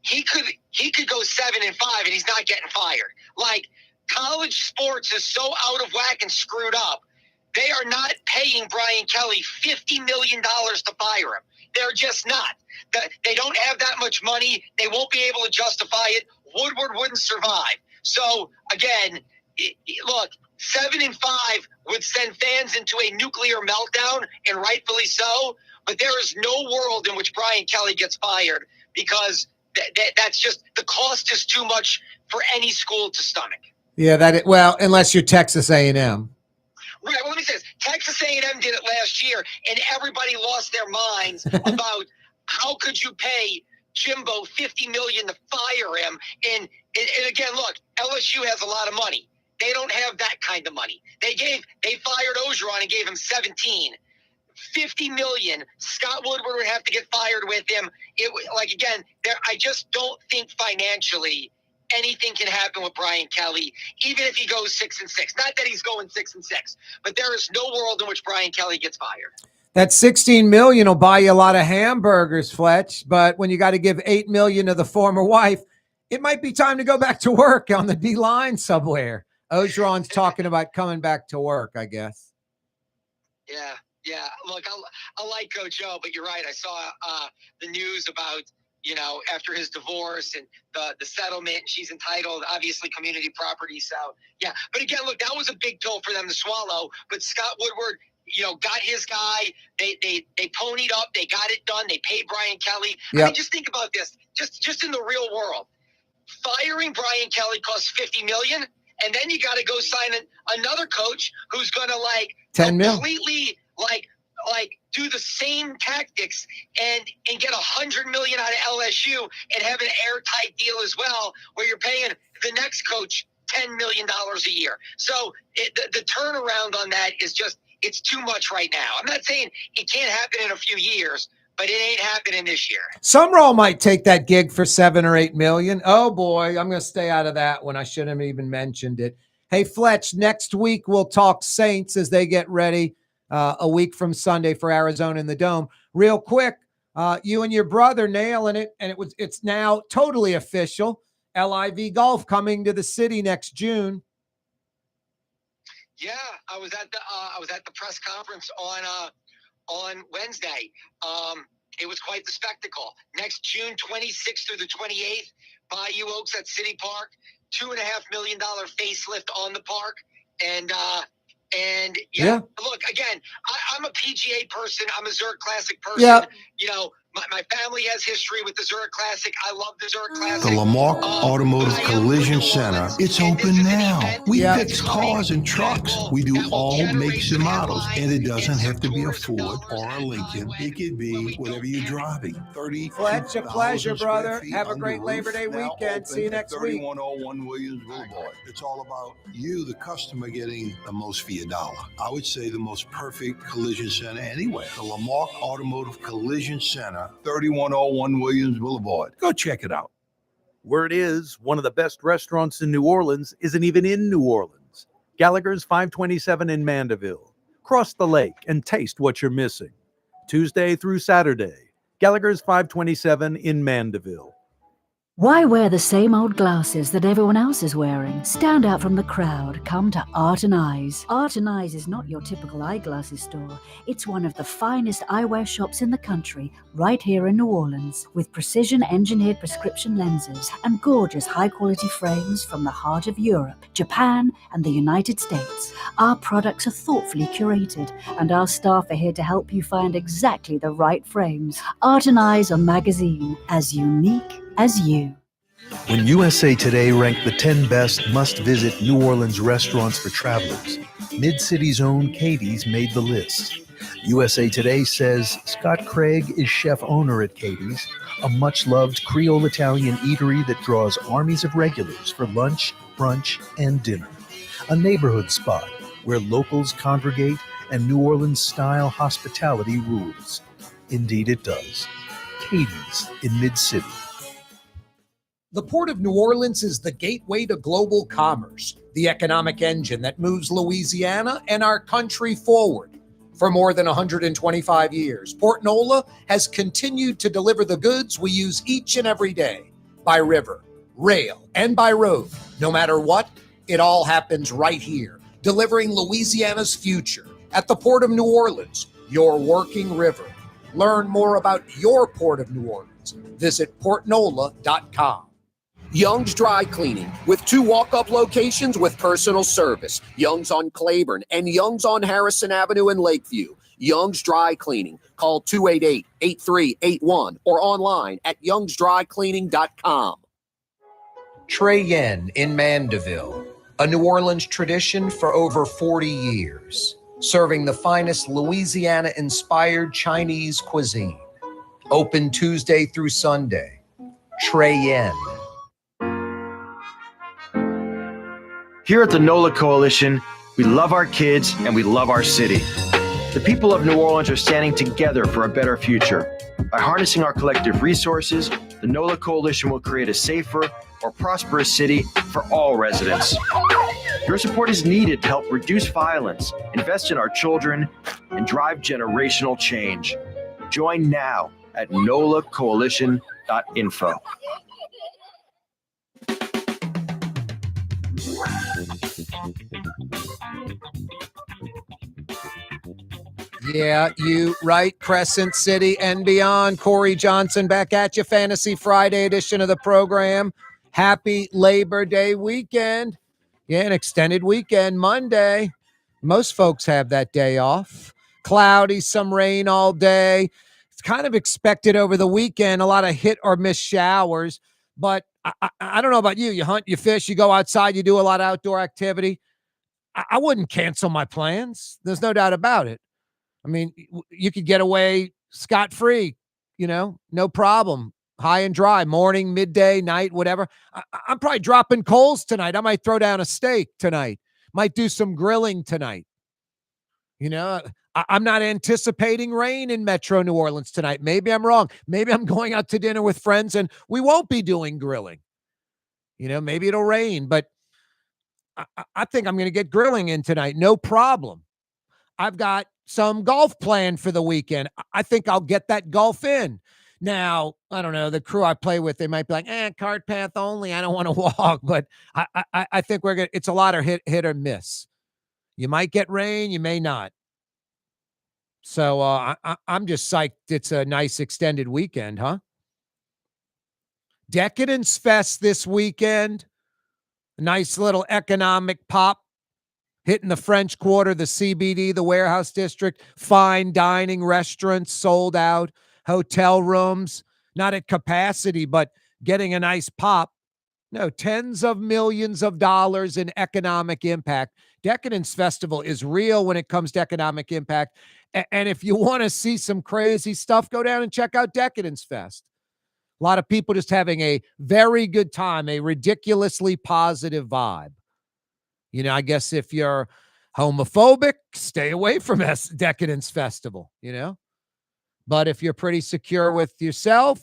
He could go 7-5 and he's not getting fired. College sports is so out of whack and screwed up. They are not paying Brian Kelly $50 million to fire him. They're just not. They don't have that much money. They won't be able to justify it. Woodward wouldn't survive. So, again, look, 7-5 would send fans into a nuclear meltdown, and rightfully so. But there is no world in which Brian Kelly gets fired because that's just the cost is too much for any school to stomach. Yeah, unless you're Texas A&M. Right. Well, let me say this. Texas A&M did it last year, and everybody lost their minds about how could you pay Jimbo $50 million to fire him. And again, look, LSU has a lot of money. They don't have that kind of money. They fired Ogeron and gave him 17. $50 million. Scott Woodward would have to get fired with him. I just don't think financially anything can happen with Brian Kelly, even if he goes 6-6. Not that he's going 6-6, but there is no world in which Brian Kelly gets fired. That $16 million will buy you a lot of hamburgers, Fletch. But when you got to give $8 million to the former wife, it might be time to go back to work on the D-line somewhere. Ogeron's talking about coming back to work, I guess. Yeah. Look, I like Coach O, but you're right. I saw the news about, after his divorce and the settlement, she's entitled, obviously, community property. So, yeah. But again, look, that was a big pill for them to swallow. But Scott Woodward, got his guy. They ponied up. They got it done. They paid Brian Kelly. Yep. I mean, just think about this. Just in the real world, firing Brian Kelly costs $50 million. And then you got to go sign another coach who's going to completely do the same tactics and get $100 million out of LSU and have an airtight deal as well, where you're paying the next coach $10 million a year. So the turnaround on that is just, it's too much right now. I'm not saying it can't happen in a few years, but it ain't happening this year. Summerall might take that gig for $7 or $8 million. Oh boy, I'm going to stay out of that one. I shouldn't have even mentioned it. Hey, Fletch, next week we'll talk Saints as they get ready a week from Sunday for Arizona in the Dome. Real quick, you and your brother nailing it, and it's now totally official. LIV Golf coming to the city next June. Yeah, I was at the press conference on Wednesday. It was quite the spectacle. Next June 26th through the 28th, Bayou Oaks at City Park, $2.5 million facelift on the park. And yeah. Look, again, I'm a PGA person. I'm a Zurich Classic person. Yeah. My family has history with the Zurich Classic. I love the Zurich Classic. The Lamarck Automotive Collision Center. It's open now. We fix cars and trucks. We do all makes and models. And it doesn't have to be a Ford or a Lincoln. It could be whatever you're driving. Fletcher, pleasure, brother. Have a great Labor Day weekend. See you next week. 3101 Williams Boulevard. It's all about you, the customer, getting the most for your dollar. I would say the most perfect collision center anywhere. The Lamarck Automotive Collision Center, 3101 Williams Boulevard. Go check it out. Word is one of the best restaurants in New Orleans isn't even in New Orleans. Gallagher's 527 in Mandeville. Cross the lake and taste what you're missing. Tuesday through Saturday, Gallagher's 527 in Mandeville. Why wear the same old glasses that everyone else is wearing? Stand out from the crowd. Come to Art and Eyes. Art and Eyes is not your typical eyeglasses store. It's one of the finest eyewear shops in the country, right here in New Orleans, with precision-engineered prescription lenses and gorgeous high-quality frames from the heart of Europe, Japan, and the United States. Our products are thoughtfully curated, and our staff are here to help you find exactly the right frames. Art and Eyes on magazine, as unique as you. When USA Today ranked the 10 best must-visit New Orleans restaurants for travelers, Mid-City's own Katie's made the list. USA Today says Scott Craig is chef-owner at Katie's, a much-loved Creole Italian eatery that draws armies of regulars for lunch, brunch, and dinner. A neighborhood spot where locals congregate and New Orleans-style hospitality rules. Indeed it does. Katie's in Mid-City. The Port of New Orleans is the gateway to global commerce, the economic engine that moves Louisiana and our country forward. For more than 125 years, Port Nola has continued to deliver the goods we use each and every day, by river, rail, and by road. No matter what, it all happens right here, delivering Louisiana's future at the Port of New Orleans, your working river. Learn more about your Port of New Orleans. Visit portnola.com. Young's Dry Cleaning, with 2 walk-up locations with personal service. Young's on Claiborne and Young's on Harrison Avenue in Lakeview. Young's Dry Cleaning. Call 288-8381 or online at youngsdrycleaning.com. Trey Yen in Mandeville, a New Orleans tradition for over 40 years, serving the finest Louisiana-inspired Chinese cuisine. Open Tuesday through Sunday. Trey Yen. Here at the NOLA Coalition, we love our kids and we love our city. The people of New Orleans are standing together for a better future. By harnessing our collective resources, the NOLA Coalition will create a safer, more prosperous city for all residents. Your support is needed to help reduce violence, invest in our children, and drive generational change. Join now at nolacoalition.info. Yeah, you right, Crescent City and beyond. Corey Johnson back at you, Fantasy Friday edition of the program. Happy Labor Day weekend. Yeah, an extended weekend, Monday. Most folks have that day off. Cloudy, some rain all day. It's kind of expected over the weekend, a lot of hit or miss showers. But I don't know about you. You hunt, you fish, you go outside, you do a lot of outdoor activity. I wouldn't cancel my plans. There's no doubt about it. I mean, you could get away scot-free, no problem. High and dry, morning, midday, night, whatever. I'm probably dropping coals tonight. I might throw down a steak tonight. Might do some grilling tonight. I'm not anticipating rain in Metro New Orleans tonight. Maybe I'm wrong. Maybe I'm going out to dinner with friends and we won't be doing grilling. Maybe it'll rain, but I think I'm going to get grilling in tonight. No problem. I've got some golf planned for the weekend. I think I'll get that golf in. Now, I don't know, the crew I play with, they might be like, cart path only. I don't want to walk, but I think it's a lot of hit or miss. You might get rain, you may not. So I'm just psyched. It's a nice extended weekend, huh? Decadence Fest this weekend. Nice little economic pop. Hitting the French Quarter, the CBD, the Warehouse District, fine dining restaurants sold out. hotel rooms, not at capacity, but getting a nice pop. No, tens of millions of dollars in economic impact. Decadence Festival is real when it comes to economic impact. And if you want to see some crazy stuff, go down and check out Decadence Fest. A lot of people just having a very good time, a ridiculously positive vibe. You know, I guess if you're homophobic, stay away from Decadence Festival, you know? But if you're pretty secure with yourself,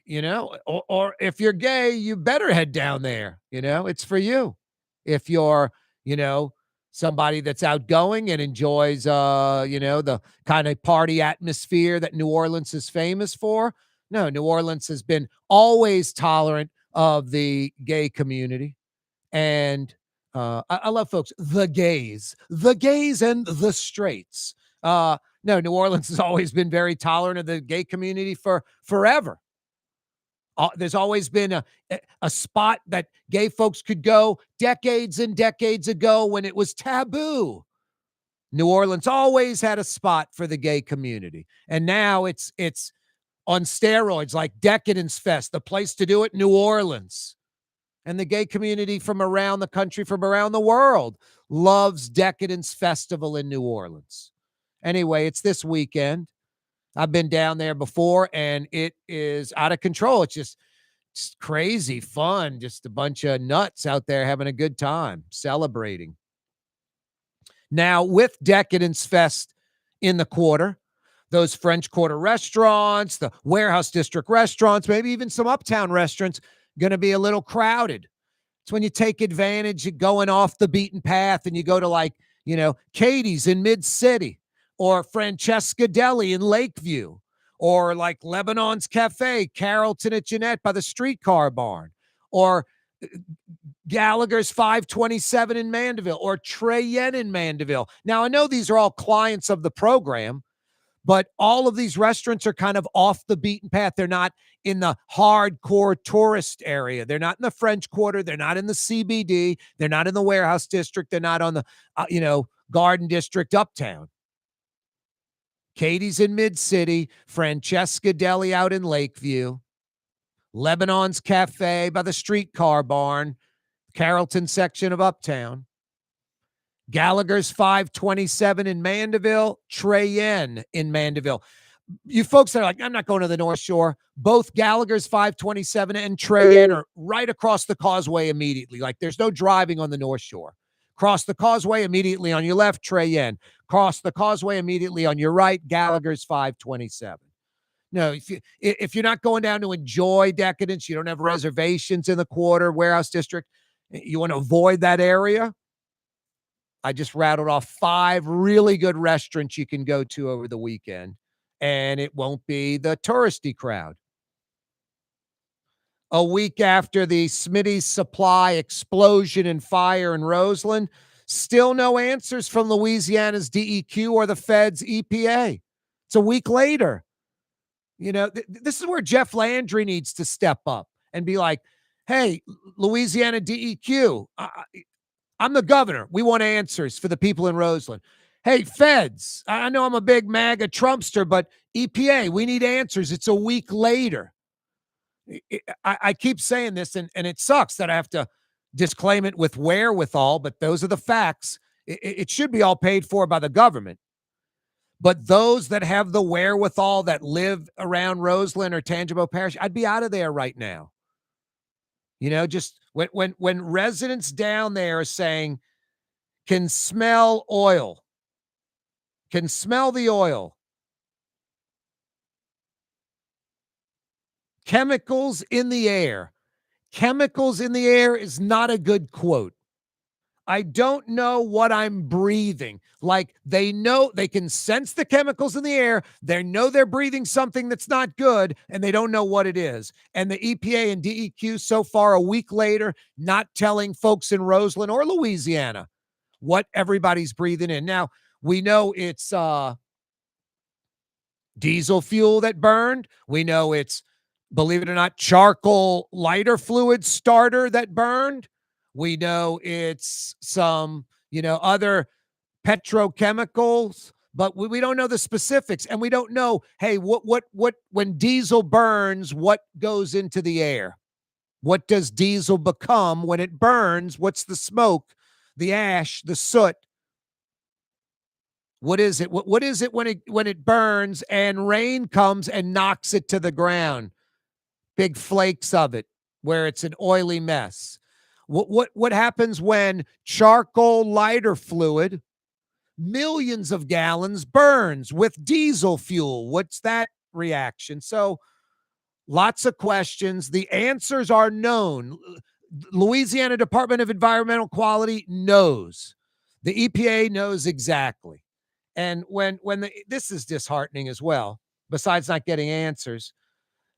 you know, or if you're gay, you better head down there. You know, it's for you. If you're, you know, somebody that's outgoing and enjoys, you know, the kind of party atmosphere that New Orleans is famous for. No, New Orleans has been always tolerant of the gay community. And I love folks, the gays and the straights. No, New Orleans has always been very tolerant of the gay community for forever. There's always been a spot that gay folks could go decades and decades ago when it was taboo. New Orleans always had a spot for the gay community. And now it's on steroids, like Decadence Fest, the place to do it, New Orleans. And the gay community from around the country, from around the world, loves Decadence Festival in New Orleans. Anyway, it's this weekend. I've been down there before, and it is out of control. It's just crazy fun. Just a bunch of nuts out there having a good time, celebrating. Now, with Decadence Fest in the quarter, those French Quarter restaurants, the Warehouse District restaurants, maybe even some uptown restaurants, going to be a little crowded. It's when you take advantage of going off the beaten path and you go to, like, you know, Katie's in Mid-City, or Francesca Deli in Lakeview, or like Lebanon's Cafe, Carrollton at Jeanette by the streetcar barn, or Gallagher's 527 in Mandeville, or Trey Yen in Mandeville. Now, I know these are all clients of the program, but all of these restaurants are kind of off the beaten path. They're not in the hardcore tourist area. They're not in the French Quarter. They're not in the CBD. They're not in the Warehouse District. They're not on the, you know, Garden District uptown. Katie's in Mid-City, Francesca Deli out in Lakeview, Lebanon's Cafe by the streetcar barn, Carrollton section of uptown, Gallagher's 527 in Mandeville, Trey Yen in Mandeville. You folks that are like, I'm not going to the North Shore. Both Gallagher's 527 and Trey Yen are right across the causeway immediately. Like, there's no driving on the North Shore. Cross the causeway immediately on your left, Trey Yen. Cross the causeway immediately on your right, Gallagher's 527. No, if you're not going down to enjoy Decadence, you don't have reservations in the Quarter, Warehouse District, you want to avoid that area, I just rattled off 5 really good restaurants you can go to over the weekend, and it won't be the touristy crowd. A week after the Smitty's Supply explosion and fire in Roseland, still no answers from Louisiana's DEQ or the Fed's EPA. It's a week later. You know, this is where Jeff Landry needs to step up and be like, hey, Louisiana DEQ, I'm the governor. We want answers for the people in Roseland. Hey, Feds, I know I'm a big MAGA Trumpster, but EPA, we need answers. It's a week later. I keep saying this, and it sucks that I have to disclaim it with wherewithal, but those are the facts. It should be all paid for by the government. But those that have the wherewithal that live around Roseland or Tangipahoa Parish, I'd be out of there right now. You know, just when residents down there are saying, can smell oil, can smell the oil, chemicals in the air. Chemicals in the air is not a good quote. I don't know what I'm breathing. Like, they know, they can sense the chemicals in the air. They know they're breathing something that's not good, and they don't know what it is. And the EPA and DEQ so far, a week later, not telling folks in Roseland or Louisiana what everybody's breathing in. Now, we know it's diesel fuel that burned. We know it's, believe it or not, charcoal lighter fluid starter that burned. We know it's some, you know, other petrochemicals, but we don't know the specifics, and we don't know, hey, what when diesel burns, what goes into the air? What does diesel become when it burns? What's the smoke, the ash, the soot? What is it? What is it when it burns and rain comes and knocks it to the ground? Big flakes of it, where it's an oily mess. What happens when charcoal lighter fluid, millions of gallons, burns with diesel fuel? What's that reaction? So lots of questions. The answers are known. Louisiana Department of Environmental Quality knows. The EPA knows exactly. And this is disheartening as well, besides not getting answers,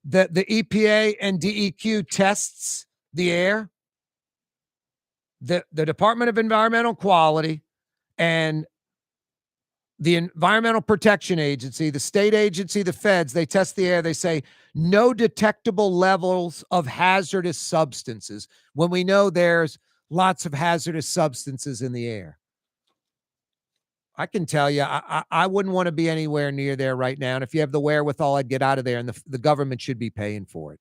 the EPA and DEQ tests the air. The Department of Environmental Quality and the Environmental Protection Agency, the state agency, the feds, they test the air. They say no detectable levels of hazardous substances, when we know there's lots of hazardous substances in the air. I can tell you, I wouldn't want to be anywhere near there right now. And if you have the wherewithal, I'd get out of there, and the government should be paying for it.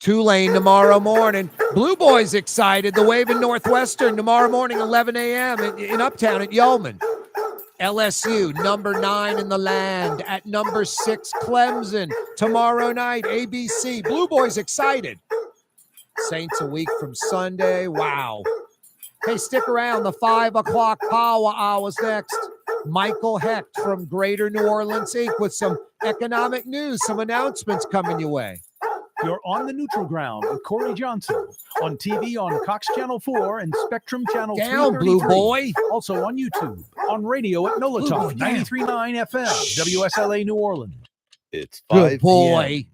Tulane tomorrow morning. Blue Boys excited. The Wave in Northwestern tomorrow morning, 11 a.m. in Uptown at Yeoman. LSU, number 9 in the land, at number 6, Clemson. Tomorrow night, ABC. Blue Boys excited. Saints a week from Sunday. Wow. Hey, stick around. The 5 o'clock power hours next. Michael Hecht from Greater New Orleans Inc. with some economic news, some announcements coming your way. You're on the neutral ground with Corey Johnson on TV on Cox Channel 4 and Spectrum Channel 333. Blue Boy. Also on YouTube, on radio at NOLA Talk 93.9 FM, WSLA New Orleans. It's 5 Good boy. p.m.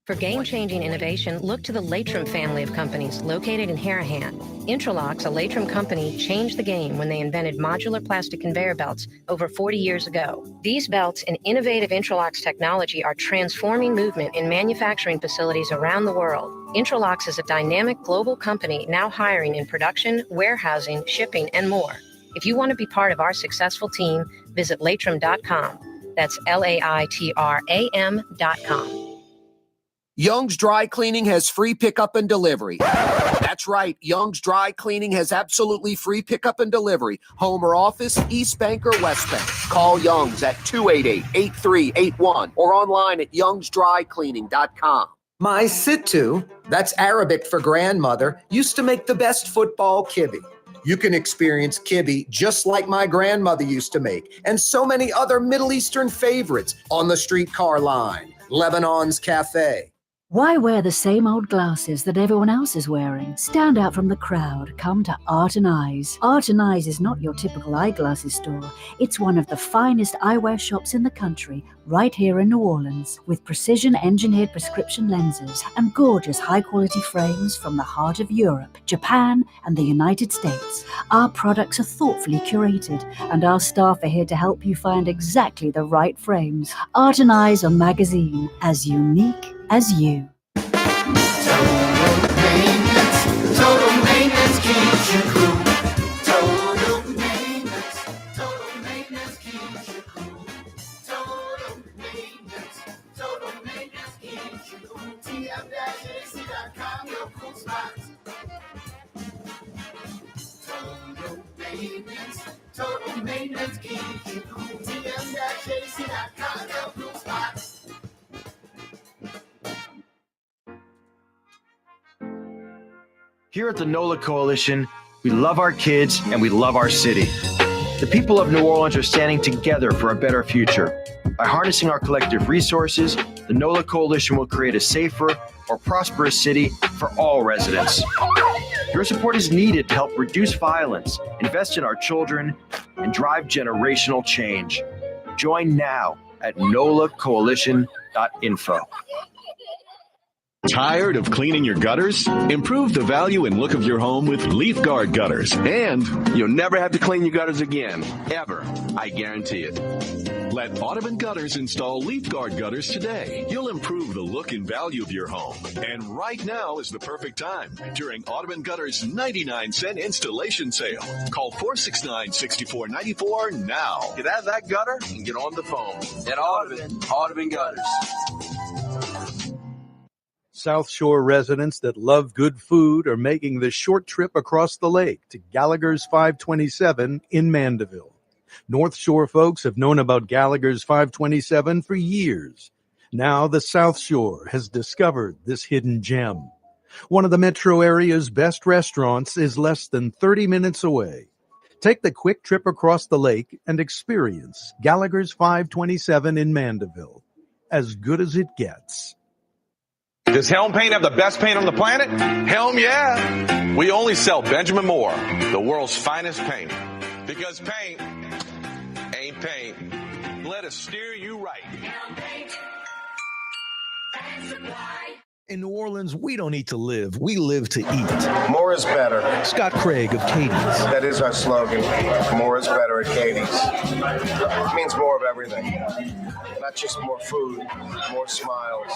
For game-changing innovation, look to the Latrim family of companies located in Harahan. Intralox, a Latrim company, changed the game when they invented modular plastic conveyor belts over 40 years ago. These belts and innovative Intralox technology are transforming movement in manufacturing facilities around the world. Intralox is a dynamic global company now hiring in production, warehousing, shipping, and more. If you want to be part of our successful team, visit Latrim.com. That's LAITRAM.com. Young's Dry Cleaning has free pickup and delivery. That's right. Young's Dry Cleaning has absolutely free pickup and delivery. Home or office, East Bank or West Bank. Call Young's at 288-8381 or online at youngsdrycleaning.com. My Sittu, that's Arabic for grandmother, used to make the best football kibbe. You can experience kibbe just like my grandmother used to make, and so many other Middle Eastern favorites on the streetcar line. Lebanon's Cafe. Why wear the same old glasses that everyone else is wearing? Stand out from the crowd. Come to Art and Eyes. Art and Eyes is not your typical eyeglasses store. It's one of the finest eyewear shops in the country, right here in New Orleans, with precision-engineered prescription lenses and gorgeous high-quality frames from the heart of Europe, Japan, and the United States. Our products are thoughtfully curated, and our staff are here to help you find exactly the right frames. Art and Eyes, a magazine as unique as you. Total maintenance keeps you cool. Total maintenance keeps you cool. Total maintenance keeps you cool. TM-AC.com, your cool spots. Total maintenance keeps you cool. TM-AC.com, your cool spots. Here at the NOLA Coalition, we love our kids and we love our city. The people of New Orleans are standing together for a better future. By harnessing our collective resources, the NOLA Coalition will create a safer, more prosperous city for all residents. Your support is needed to help reduce violence, invest in our children, and drive generational change. Join now at nolacoalition.info. Tired of cleaning your gutters? Improve the value and look of your home with Leaf Guard gutters. And you'll never have to clean your gutters again, ever. I guarantee it. Let Audubon Gutters install Leaf Guard gutters today. You'll improve the look and value of your home. And right now is the perfect time during Audubon Gutters' 99-cent installation sale. Call 469-6494 now. Get out of that gutter and get on the phone. At Audubon Gutters. South Shore residents that love good food are making the short trip across the lake to Gallagher's 527 in Mandeville. North Shore folks have known about Gallagher's 527 for years. Now the South Shore has discovered this hidden gem. One of the metro area's best restaurants is less than 30 minutes away. Take the quick trip across the lake and experience Gallagher's 527 in Mandeville. As good as it gets. Does Helm Paint have the best paint on the planet? Helm, yeah. We only sell Benjamin Moore, the world's finest paint. Because paint ain't paint. Let us steer you right. In New Orleans, we don't eat to live. We live to eat. More is better. Scott Craig of Katie's. That is our slogan. More is better at Katie's. It means more of everything. Not just more food, more smiles,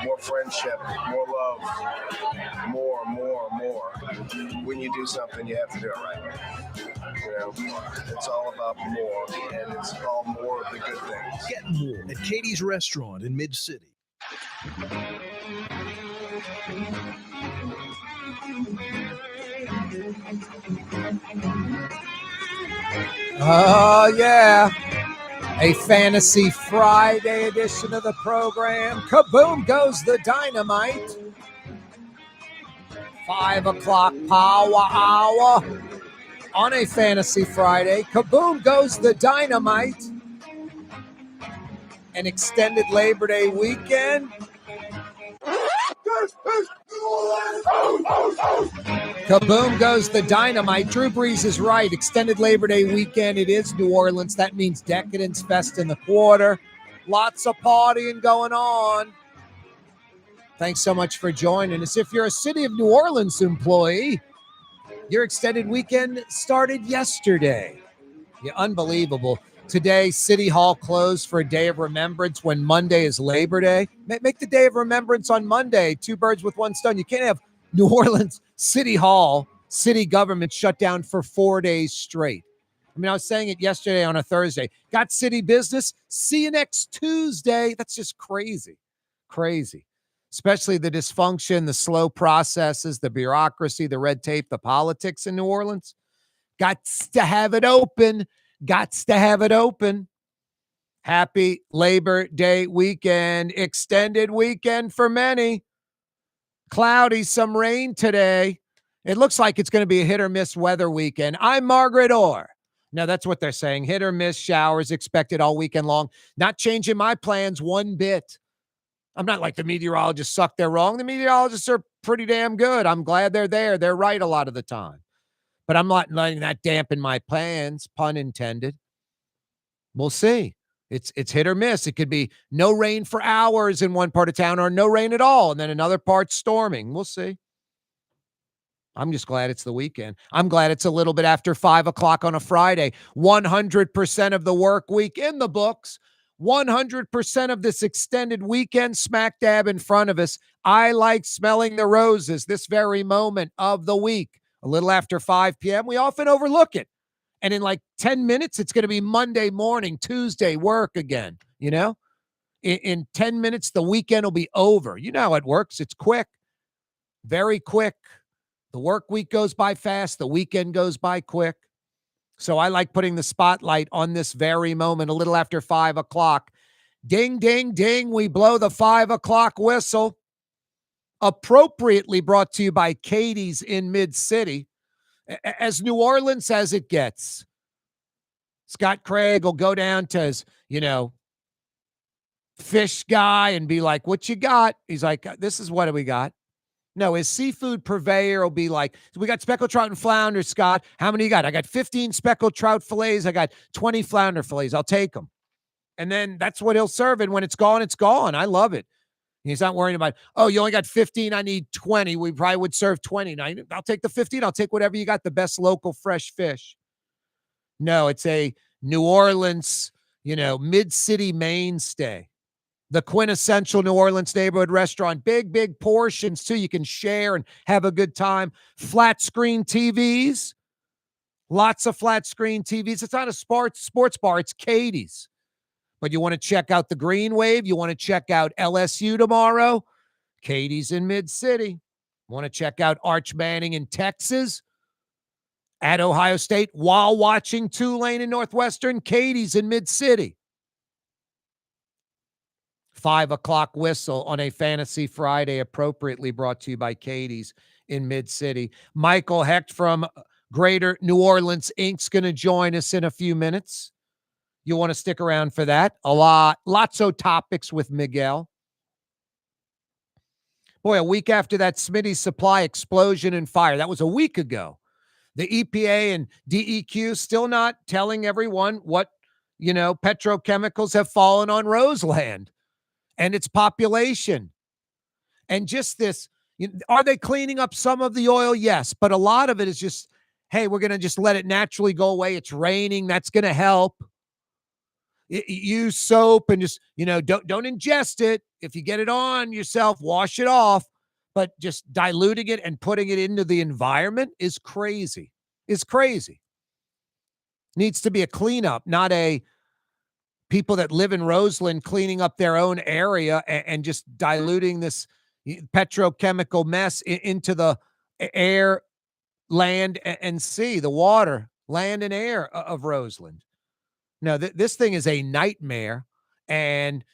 more friendship, more love. More. When you do something, you have to do it right. You know, it's all about more, and it's all more of the good things. Get more at Katie's Restaurant in Mid-City. Oh, yeah. A Fantasy Friday edition of the program. Kaboom goes the dynamite. 5 o'clock power hour on a Fantasy Friday. Kaboom goes the dynamite. An extended Labor Day weekend. Kaboom goes the dynamite. Drew Brees is right. Extended Labor Day weekend. It is New Orleans. That means Decadence Fest in the quarter. Lots of partying going on. Thanks so much for joining us. If you're a City of New Orleans employee, your extended weekend started yesterday. Yeah, unbelievable. Today, City Hall closed for a day of remembrance when Monday is Labor Day. Make the day of remembrance on Monday. 2 birds with 1 stone. You can't have New Orleans City Hall, city government shut down for 4 days straight. I mean, I was saying it yesterday on a Thursday. Got city business. See you next Tuesday. That's just crazy. Crazy. Especially the dysfunction, the slow processes, the bureaucracy, the red tape, the politics in New Orleans. Gots to have it open. Gots to have it open. Happy Labor Day weekend. Extended weekend for many. Cloudy, some rain today. It looks like it's going to be a hit or miss weather weekend. I'm Margaret Orr. Now, that's what they're saying. Hit or miss showers expected all weekend long. Not changing my plans one bit. I'm not like the meteorologists suck. They're wrong. The meteorologists are pretty damn good. I'm glad they're there. They're right a lot of the time. But I'm not letting that dampen my plans, pun intended. We'll see. It's hit or miss. It could be no rain for hours in one part of town or no rain at all, and then another part storming. We'll see. I'm just glad it's the weekend. I'm glad it's a little bit after 5 o'clock on a Friday. 100% of the work week in the books. 100% of this extended weekend smack dab in front of us. I like smelling the roses this very moment of the week. A little after 5 p.m., we often overlook it. And in like 10 minutes, it's going to be Monday morning, Tuesday, work again, you know? In 10 minutes, the weekend will be over. You know how it works. It's quick, very quick. The work week goes by fast. The weekend goes by quick. So I like putting the spotlight on this very moment, a little after 5 o'clock. Ding, ding, ding. We blow the 5 o'clock whistle. Appropriately brought to you by Katie's in Mid-City. As New Orleans as it gets. Scott Craig will go down to his, fish guy and be like, what you got? He's like, this is what we got. No, his seafood purveyor will be like, we got speckled trout and flounder, Scott. How many you got? I got 15 speckled trout fillets. I got 20 flounder fillets. I'll take them. And then that's what he'll serve. And when it's gone, it's gone. I love it. He's not worrying about, oh, you only got 15, I need 20. We probably would serve 20. Now, I'll take the 15. I'll take whatever you got, the best local fresh fish. No, it's a New Orleans, mid-city mainstay. The quintessential New Orleans neighborhood restaurant. Big, big portions, too. You can share and have a good time. Flat screen TVs. Lots of flat screen TVs. It's not a sports bar. It's Katie's. But you want to check out the Green Wave? You want to check out LSU tomorrow? Katie's in Mid-City. Want to check out Arch Manning in Texas? At Ohio State while watching Tulane and Northwestern? Katie's in Mid-City. 5 o'clock whistle on a Fantasy Friday, appropriately brought to you by Katie's in Mid-City. Michael Hecht from Greater New Orleans Inc.'s going to join us in a few minutes. You want to stick around for that. Lots of topics with Miguel. Boy, a week after that Smitty supply explosion and fire, that was a week ago. The EPA and DEQ still not telling everyone what, petrochemicals have fallen on Roseland and its population. And just this, are they cleaning up some of the oil? Yes, but a lot of it is just, hey, we're going to just let it naturally go away. It's raining. That's going to help. Use soap and just, don't ingest it. If you get it on yourself, wash it off. But just diluting it and putting it into the environment is crazy. It's crazy. Needs to be a cleanup, not a people that live in Roseland cleaning up their own area and just diluting this petrochemical mess into the air, land, and sea, the water, land, and air of Roseland. No, this thing is a nightmare. And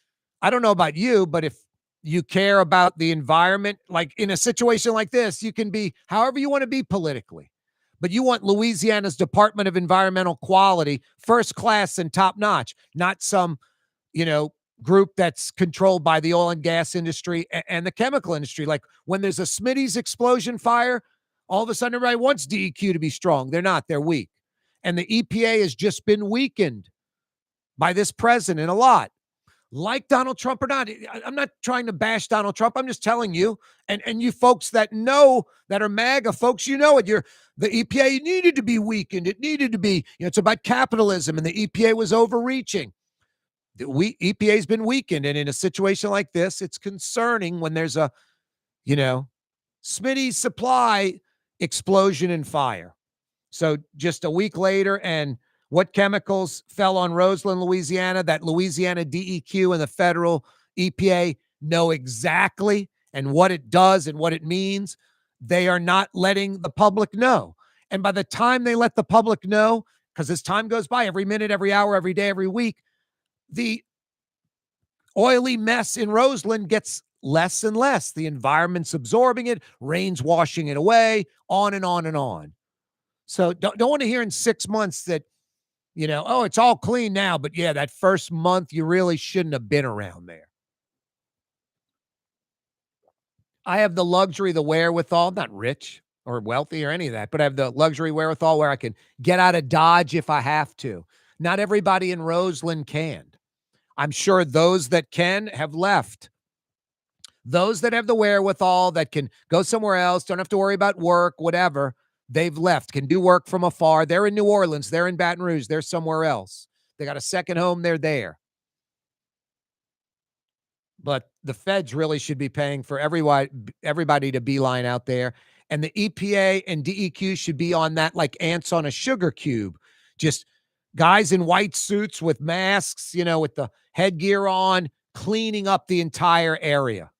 I don't know about you, but if you care about the environment, like in a situation like this, you can be however you want to be politically. But you want Louisiana's Department of Environmental Quality first class and top notch, not some, group that's controlled by the oil and gas industry and the chemical industry. Like when there's a Smitty's explosion fire, all of a sudden everybody wants DEQ to be strong. They're not. They're weak. And the EPA has just been weakened by this president a lot. Like Donald Trump or not, I'm not trying to bash Donald Trump. I'm just telling you, and you folks that know, that are MAGA folks, you know it. The EPA needed to be weakened. It needed to be, it's about capitalism, and the EPA was overreaching. The EPA's been weakened, and in a situation like this, it's concerning when there's a, Smitty's supply explosion and fire. So just a week later, and what chemicals fell on Roseland, Louisiana, that Louisiana DEQ and the federal EPA know exactly, and what it does and what it means. They are not letting the public know. And by the time they let the public know, because as time goes by, every minute, every hour, every day, every week, the oily mess in Roseland gets less and less. The environment's absorbing it, rain's washing it away, on and on and on. So don't want to hear in 6 months that, it's all clean now, but yeah, that first month, you really shouldn't have been around there. I have the luxury, the wherewithal, I'm not rich or wealthy or any of that, but I have the luxury wherewithal where I can get out of Dodge if I have to. Not everybody in Roseland can. I'm sure those that can have left. Those that have the wherewithal that can go somewhere else, don't have to worry about work, whatever, they've left, can do work from afar. They're in New Orleans. They're in Baton Rouge. They're somewhere else. They got a second home. They're there. But the feds really should be paying for everybody to beeline out there. And the EPA and DEQ should be on that like ants on a sugar cube. Just guys in white suits with masks, with the headgear on, cleaning up the entire area.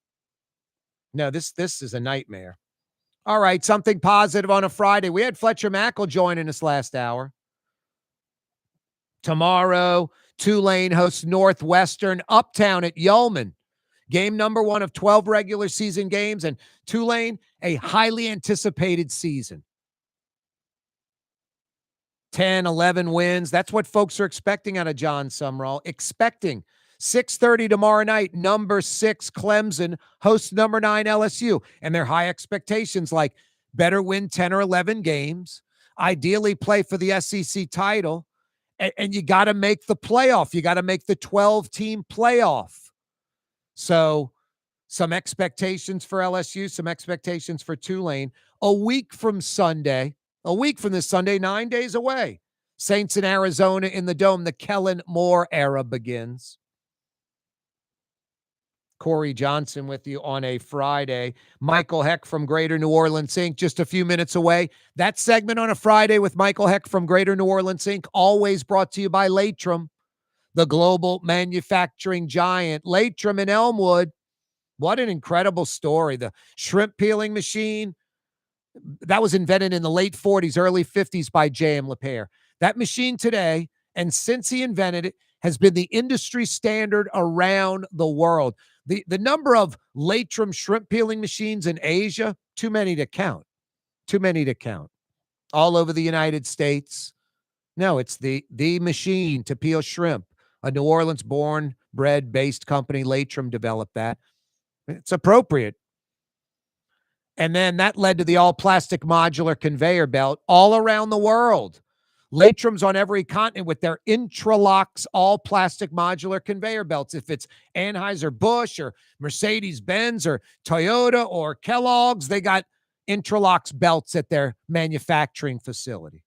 No, this is a nightmare. All right, something positive on a Friday. We had Fletcher Mackel joining us last hour. Tomorrow, Tulane hosts Northwestern uptown at Yeoman. Game number 1 of 12 regular season games, and Tulane, a highly anticipated season. 10, 11 wins. That's what folks are expecting out of John Sumrall. Expecting 6:30 tomorrow night, number 6 Clemson hosts number 9 LSU. And their high expectations like better win 10 or 11 games, ideally play for the SEC title, and you got to make the playoff. You got to make the 12-team playoff. So Some expectations for LSU, some expectations for Tulane. A week from Sunday, 9 days away. Saints in Arizona in the Dome. The Kellen Moore era begins. Corey Johnson with you on a Friday. Michael Hecht from Greater New Orleans Inc. just a few minutes away. That segment on a Friday with Michael Hecht from Greater New Orleans Inc. always brought to you by Latrim, the global manufacturing giant. Latrim in Elmwood. What an incredible story. The shrimp peeling machine, that was invented in the late 40s, early 50s by J.M. LePere. That machine today, and since he invented it, has been the industry standard around the world. The number of Latrim shrimp peeling machines in Asia, too many to count. All over the United States. No, it's the machine to peel shrimp. A New Orleans born, bred, based company, Latrim, developed that. It's appropriate. And then that led to the all-plastic modular conveyor belt all around the world. Latrim's on every continent with their Intralox all-plastic modular conveyor belts. If it's Anheuser-Busch or Mercedes-Benz or Toyota or Kellogg's, they got Intralox belts at their manufacturing facility.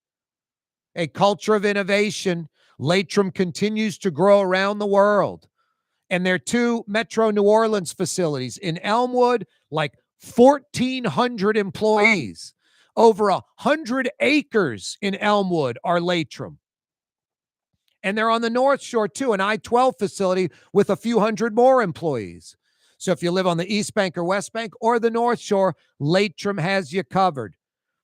A culture of innovation. Latrim continues to grow around the world. And their two Metro New Orleans facilities in Elmwood, like 1,400 employees. Over 100 acres in Elmwood are Latrim. And they're on the North Shore, too, an I-12 facility with a few hundred more employees. So if you live on the East Bank or West Bank or the North Shore, Latrim has you covered.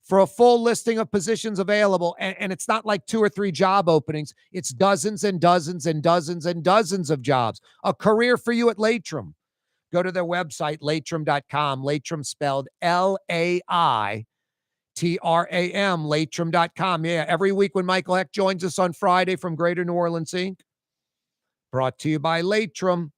For a full listing of positions available, and it's not like 2 or 3 job openings, it's dozens and dozens and dozens and dozens of jobs. A career for you at Latrim. Go to their website, latrim.com. Latrim spelled L-A-I-T-R-A-M, latrim.com. Yeah, every week when Michael Hecht joins us on Friday from Greater New Orleans Inc., brought to you by Latrim.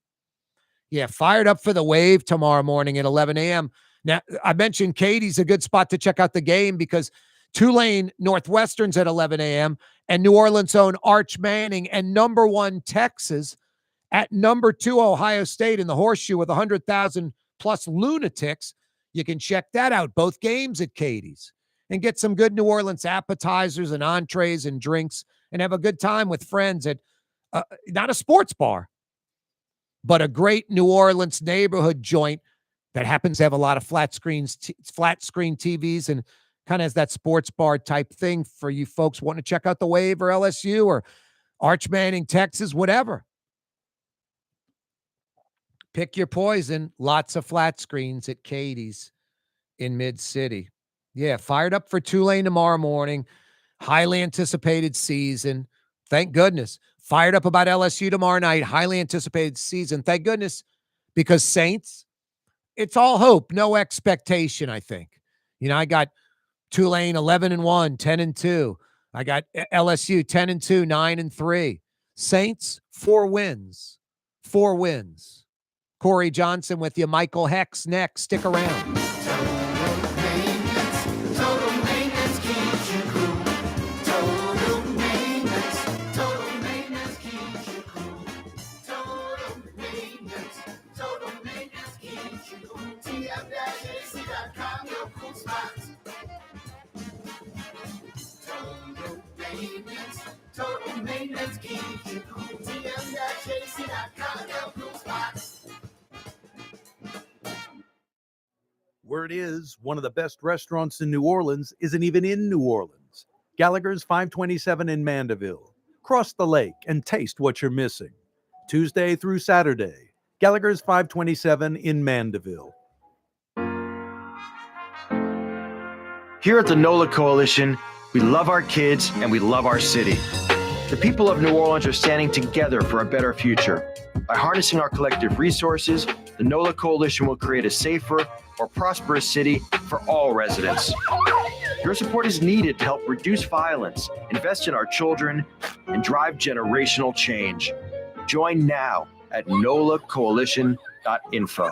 Yeah, fired up for the Wave tomorrow morning at 11 a.m. Now, I mentioned Katie's a good spot to check out the game because Tulane Northwestern's at 11 a.m. and New Orleans' own Arch Manning and number 1 Texas at number 2 Ohio State in the Horseshoe with 100,000 plus lunatics. You can check that out, both games at Katie's, and get some good New Orleans appetizers and entrees and drinks and have a good time with friends at not a sports bar, but a great New Orleans neighborhood joint that happens to have a lot of flat screen TVs and kind of has that sports bar type thing for you folks wanting to check out the Wave or LSU or Arch Manning, Texas, whatever. Pick your poison. Lots of flat screens at Katie's in Mid-City. Yeah, fired up for Tulane tomorrow morning. Highly anticipated season. Thank goodness. Fired up about LSU tomorrow night. Highly anticipated season. Thank goodness. Because Saints, it's all hope, no expectation, I think. You know, I got Tulane 11-1, 10-2. I got LSU 10-2, 9-3. Saints, 4 wins. 4 wins. Corey Johnson with you. Michael Hecht's next. Stick around. Total maintenance keeps you cool. TM-JC.com, your cool spots. Word is, one of the best restaurants in New Orleans isn't even in New Orleans. Gallagher's 527 in Mandeville. Cross the lake and taste what you're missing. Tuesday through Saturday, Gallagher's 527 in Mandeville. Here at the NOLA Coalition, we love our kids and we love our city. The people of New Orleans are standing together for a better future. By harnessing our collective resources, the NOLA Coalition will create a safer, more prosperous city for all residents. Your support is needed to help reduce violence, invest in our children, and drive generational change. Join now at nolacoalition.info.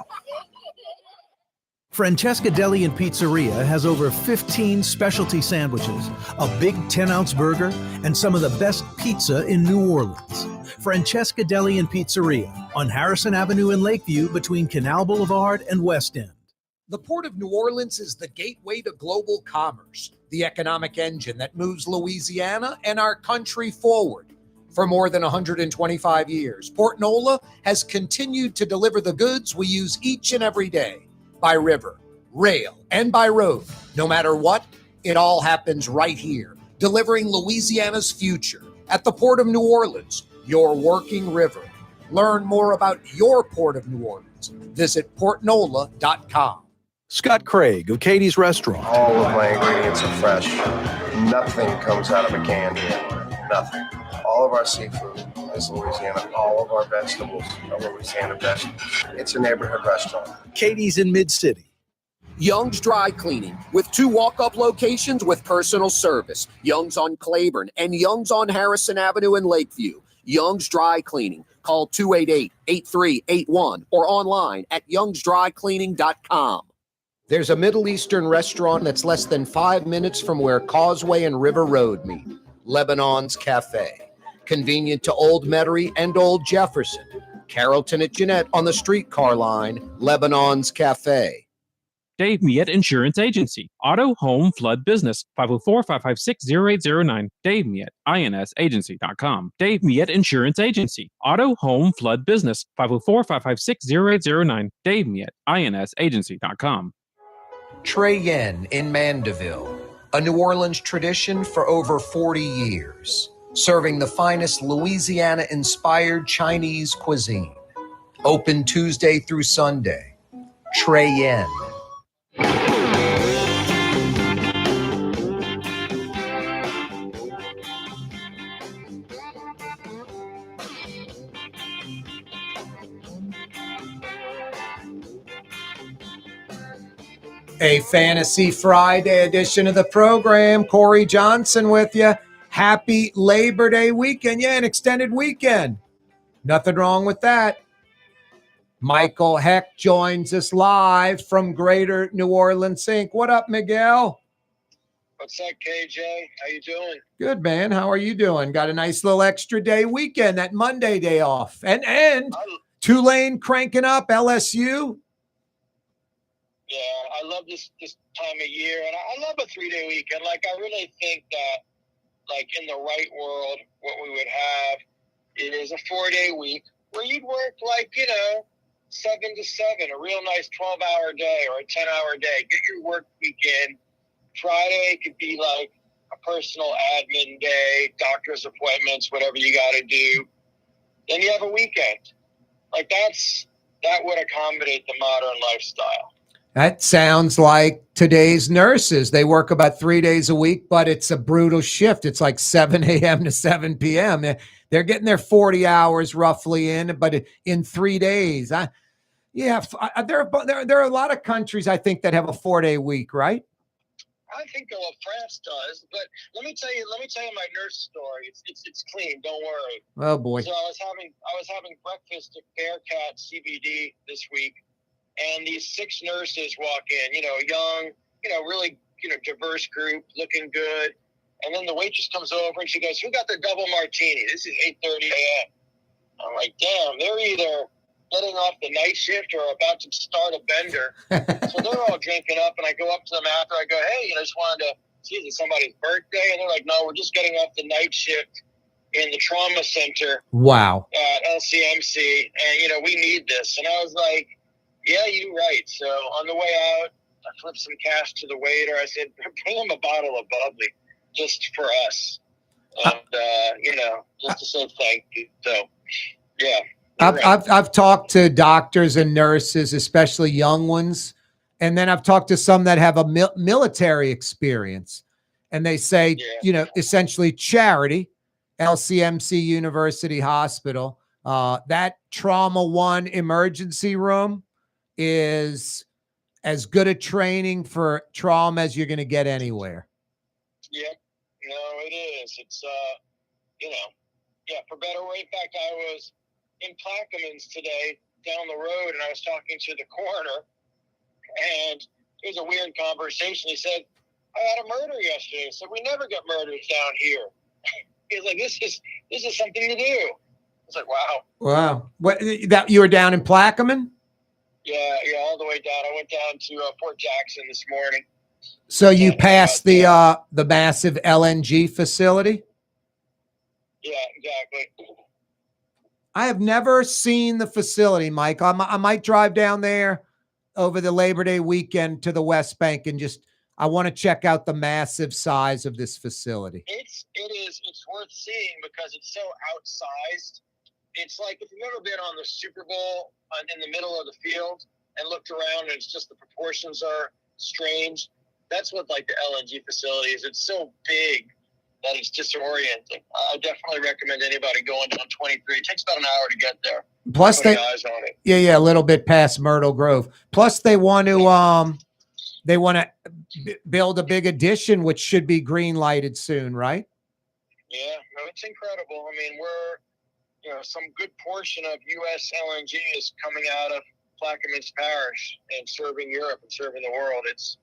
Francesca Deli and Pizzeria has over 15 specialty sandwiches, a big 10-ounce burger, and some of the best pizza in New Orleans. Francesca Deli and Pizzeria on on Harrison Avenue in Lakeview between Canal Boulevard and West End. The Port of New Orleans is the gateway to global commerce, the economic engine that moves Louisiana and our country forward. For more than 125 years, Port Nola has continued to deliver the goods we use each and every day, by river, rail, and by road. No matter what, it all happens right here, delivering Louisiana's future at the Port of New Orleans, your working river. Learn more about your Port of New Orleans. Visit portnola.com. Scott Craig of Katie's Restaurant. All of my ingredients are fresh. Nothing comes out of a can here. Nothing. All of our seafood is Louisiana. All of our vegetables are Louisiana vegetables. It's a neighborhood restaurant. Katie's in Mid-City. Young's Dry Cleaning, with 2 walk-up locations with personal service. Young's on Claiborne and Young's on Harrison Avenue in Lakeview. Young's Dry Cleaning. Call 288-8381 or online at youngsdrycleaning.com. There's a Middle Eastern restaurant that's less than 5 minutes from where Causeway and River Road meet. Lebanon's Cafe. Convenient to Old Metairie and Old Jefferson. Carrollton at Jeanette on the streetcar line. Lebanon's Cafe. Dave Miette Insurance Agency. Auto, home, flood, business. 504-556-0809. Dave Miette, INSagency.com. Dave Miette Insurance Agency. Auto, home, flood, business. 504-556-0809. Dave Miette, INSagency.com. Trey Yen in Mandeville. A New Orleans tradition for over 40 years. Serving the finest Louisiana-inspired Chinese cuisine. Open Tuesday through Sunday. Trey Yen. A Fantasy Friday edition of the program. Corey Johnson with you. Happy Labor Day weekend. Yeah, an extended weekend. Nothing wrong with that. Michael Hecht joins us live from Greater New Orleans Inc. What up, Miguel? What's up, KJ? How you doing? Good, man. How are you doing? Got a nice little extra day weekend, that Monday day off. And Tulane cranking up, LSU. Yeah, I love this time of year, and I love a 3-day weekend. Like, I really think that, like, in the right world, what we would have is a 4-day week where you'd work, like, 7 to 7, a real nice 12-hour day or a 10-hour day. Get your work weekend. Friday could be, like, a personal admin day, doctor's appointments, whatever you got to do. Then you have a weekend. Like, that would accommodate the modern lifestyle. That sounds like today's nurses. They work about 3 days a week, but it's a brutal shift. It's like 7 a.m. to 7 p.m. They're getting their 40 hours roughly in, but in 3 days. There are a lot of countries, I think, that have a 4-day week, right? I think France does, but let me tell you my nurse story. It's clean. Don't worry. Oh boy. So I was having breakfast at Bearcat CBD this week. And these 6 nurses walk in, young, really, diverse group, looking good. And then the waitress comes over and she goes, "Who got the double martini? This is 8:30 a.m. I'm like, damn, they're either getting off the night shift or about to start a bender. So they're all drinking up, and I go up to them after. I go, "Hey, I just wanted to see, is it somebody's birthday?" And they're like, "No, we're just getting off the night shift in the trauma center." Wow. At LCMC, and, we need this. And I was like, yeah, you're right. So on the way out, I flipped some cash to the waiter. I said, "Bring him a bottle of bubbly just for us." And, just to say thank you. So, yeah. I've talked to doctors and nurses, especially young ones. And then I've talked to some that have a military experience. And they say, essentially charity, LCMC University Hospital, that Trauma 1 emergency room is as good a training for trauma as you're going to get anywhere. Yep. No, it is. It's, for better or in fact, I was in Plaquemines today down the road, and I was talking to the coroner, and it was a weird conversation. He said, "I had a murder yesterday." I said, "We never get murders down here." He's like, this is something to do. It's like, wow. Wow. What, that you were down in Plaquemine? Yeah, all the way down. I went down to Fort Jackson this morning. So you passed the massive LNG facility? Yeah, exactly. I have never seen the facility, Mike. I might drive down there over the Labor Day weekend to the West Bank and I want to check out the massive size of this facility. It's worth seeing because it's so outsized. It's like if you've ever been on the Super Bowl in the middle of the field and looked around and it's just the proportions are strange. That's what like the LNG facility is. It's so big that it's disorienting. I definitely recommend anybody going down 23. It takes about an hour to get there. Plus Putting eyes on it. Yeah, a little bit past Myrtle Grove. Plus they want to build a big addition, which should be green lighted soon, right? Yeah, no, it's incredible. I mean, some good portion of U.S. LNG is coming out of Plaquemines Parish and serving Europe and serving the world. It's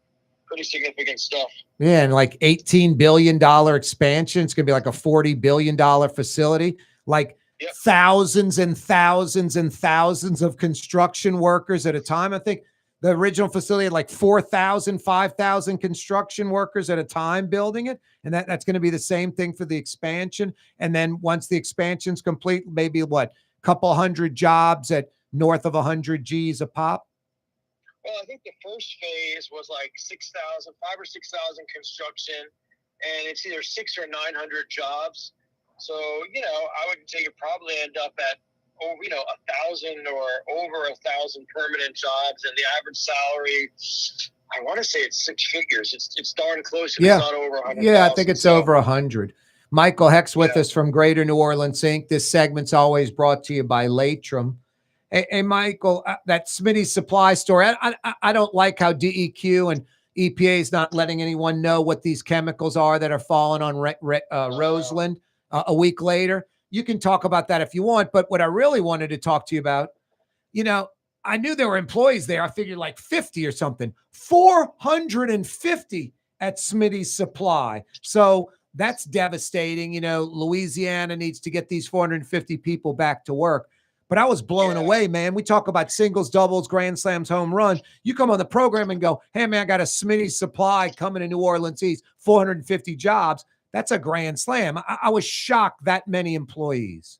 pretty significant stuff. Yeah, and like $18 billion expansion. It's going to be like a $40 billion facility. Like thousands and thousands and thousands of construction workers at a time. I think the original facility had like 4,000, 5,000 construction workers at a time building it. And that's going to be the same thing for the expansion. And then once the expansion's complete, maybe a couple hundred jobs at north of 100 G's a pop. Well, I think the first phase was like 5,000 or 6,000 construction, and it's either 600 or 900 jobs. So, I would say you probably end up at over, 1,000 or over 1,000 permanent jobs, and the average salary, I want to say it's six figures. It's darn close. It's not over 100,000. Yeah, I think it's over 100. Michael Hecht with us from Greater New Orleans Inc. This segment's always brought to you by Latrim. Hey, Michael, that Smitty's supply store, I don't like how DEQ and EPA is not letting anyone know what these chemicals are that are falling on Roseland a week later. You can talk about that if you want, but what I really wanted to talk to you about, I knew there were employees there. I figured like 50 or something, 450 at Smitty's Supply. So that's devastating. Louisiana needs to get these 450 people back to work. But I was blown away, man. We talk about singles, doubles, grand slams, home run. You come on the program and go, hey, man, I got a Smitty's Supply coming to New Orleans East, 450 jobs. That's a grand slam. I was shocked that many employees.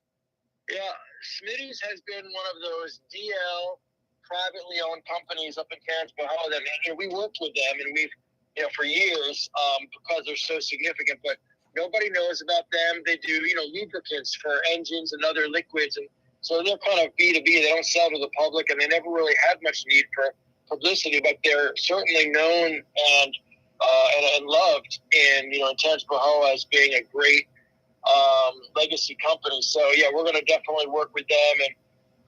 Yeah, Smitty's has been one of those DL privately owned companies up in Canton-Bahama that, we worked with them and we've, for years because they're so significant, but nobody knows about them. They do, lubricants for engines and other liquids, and so they're kind of B2B. They don't sell to the public, and they never really had much need for publicity, but they're certainly known and loved in Tangipahoa as being a great legacy company. So yeah, we're going to definitely work with them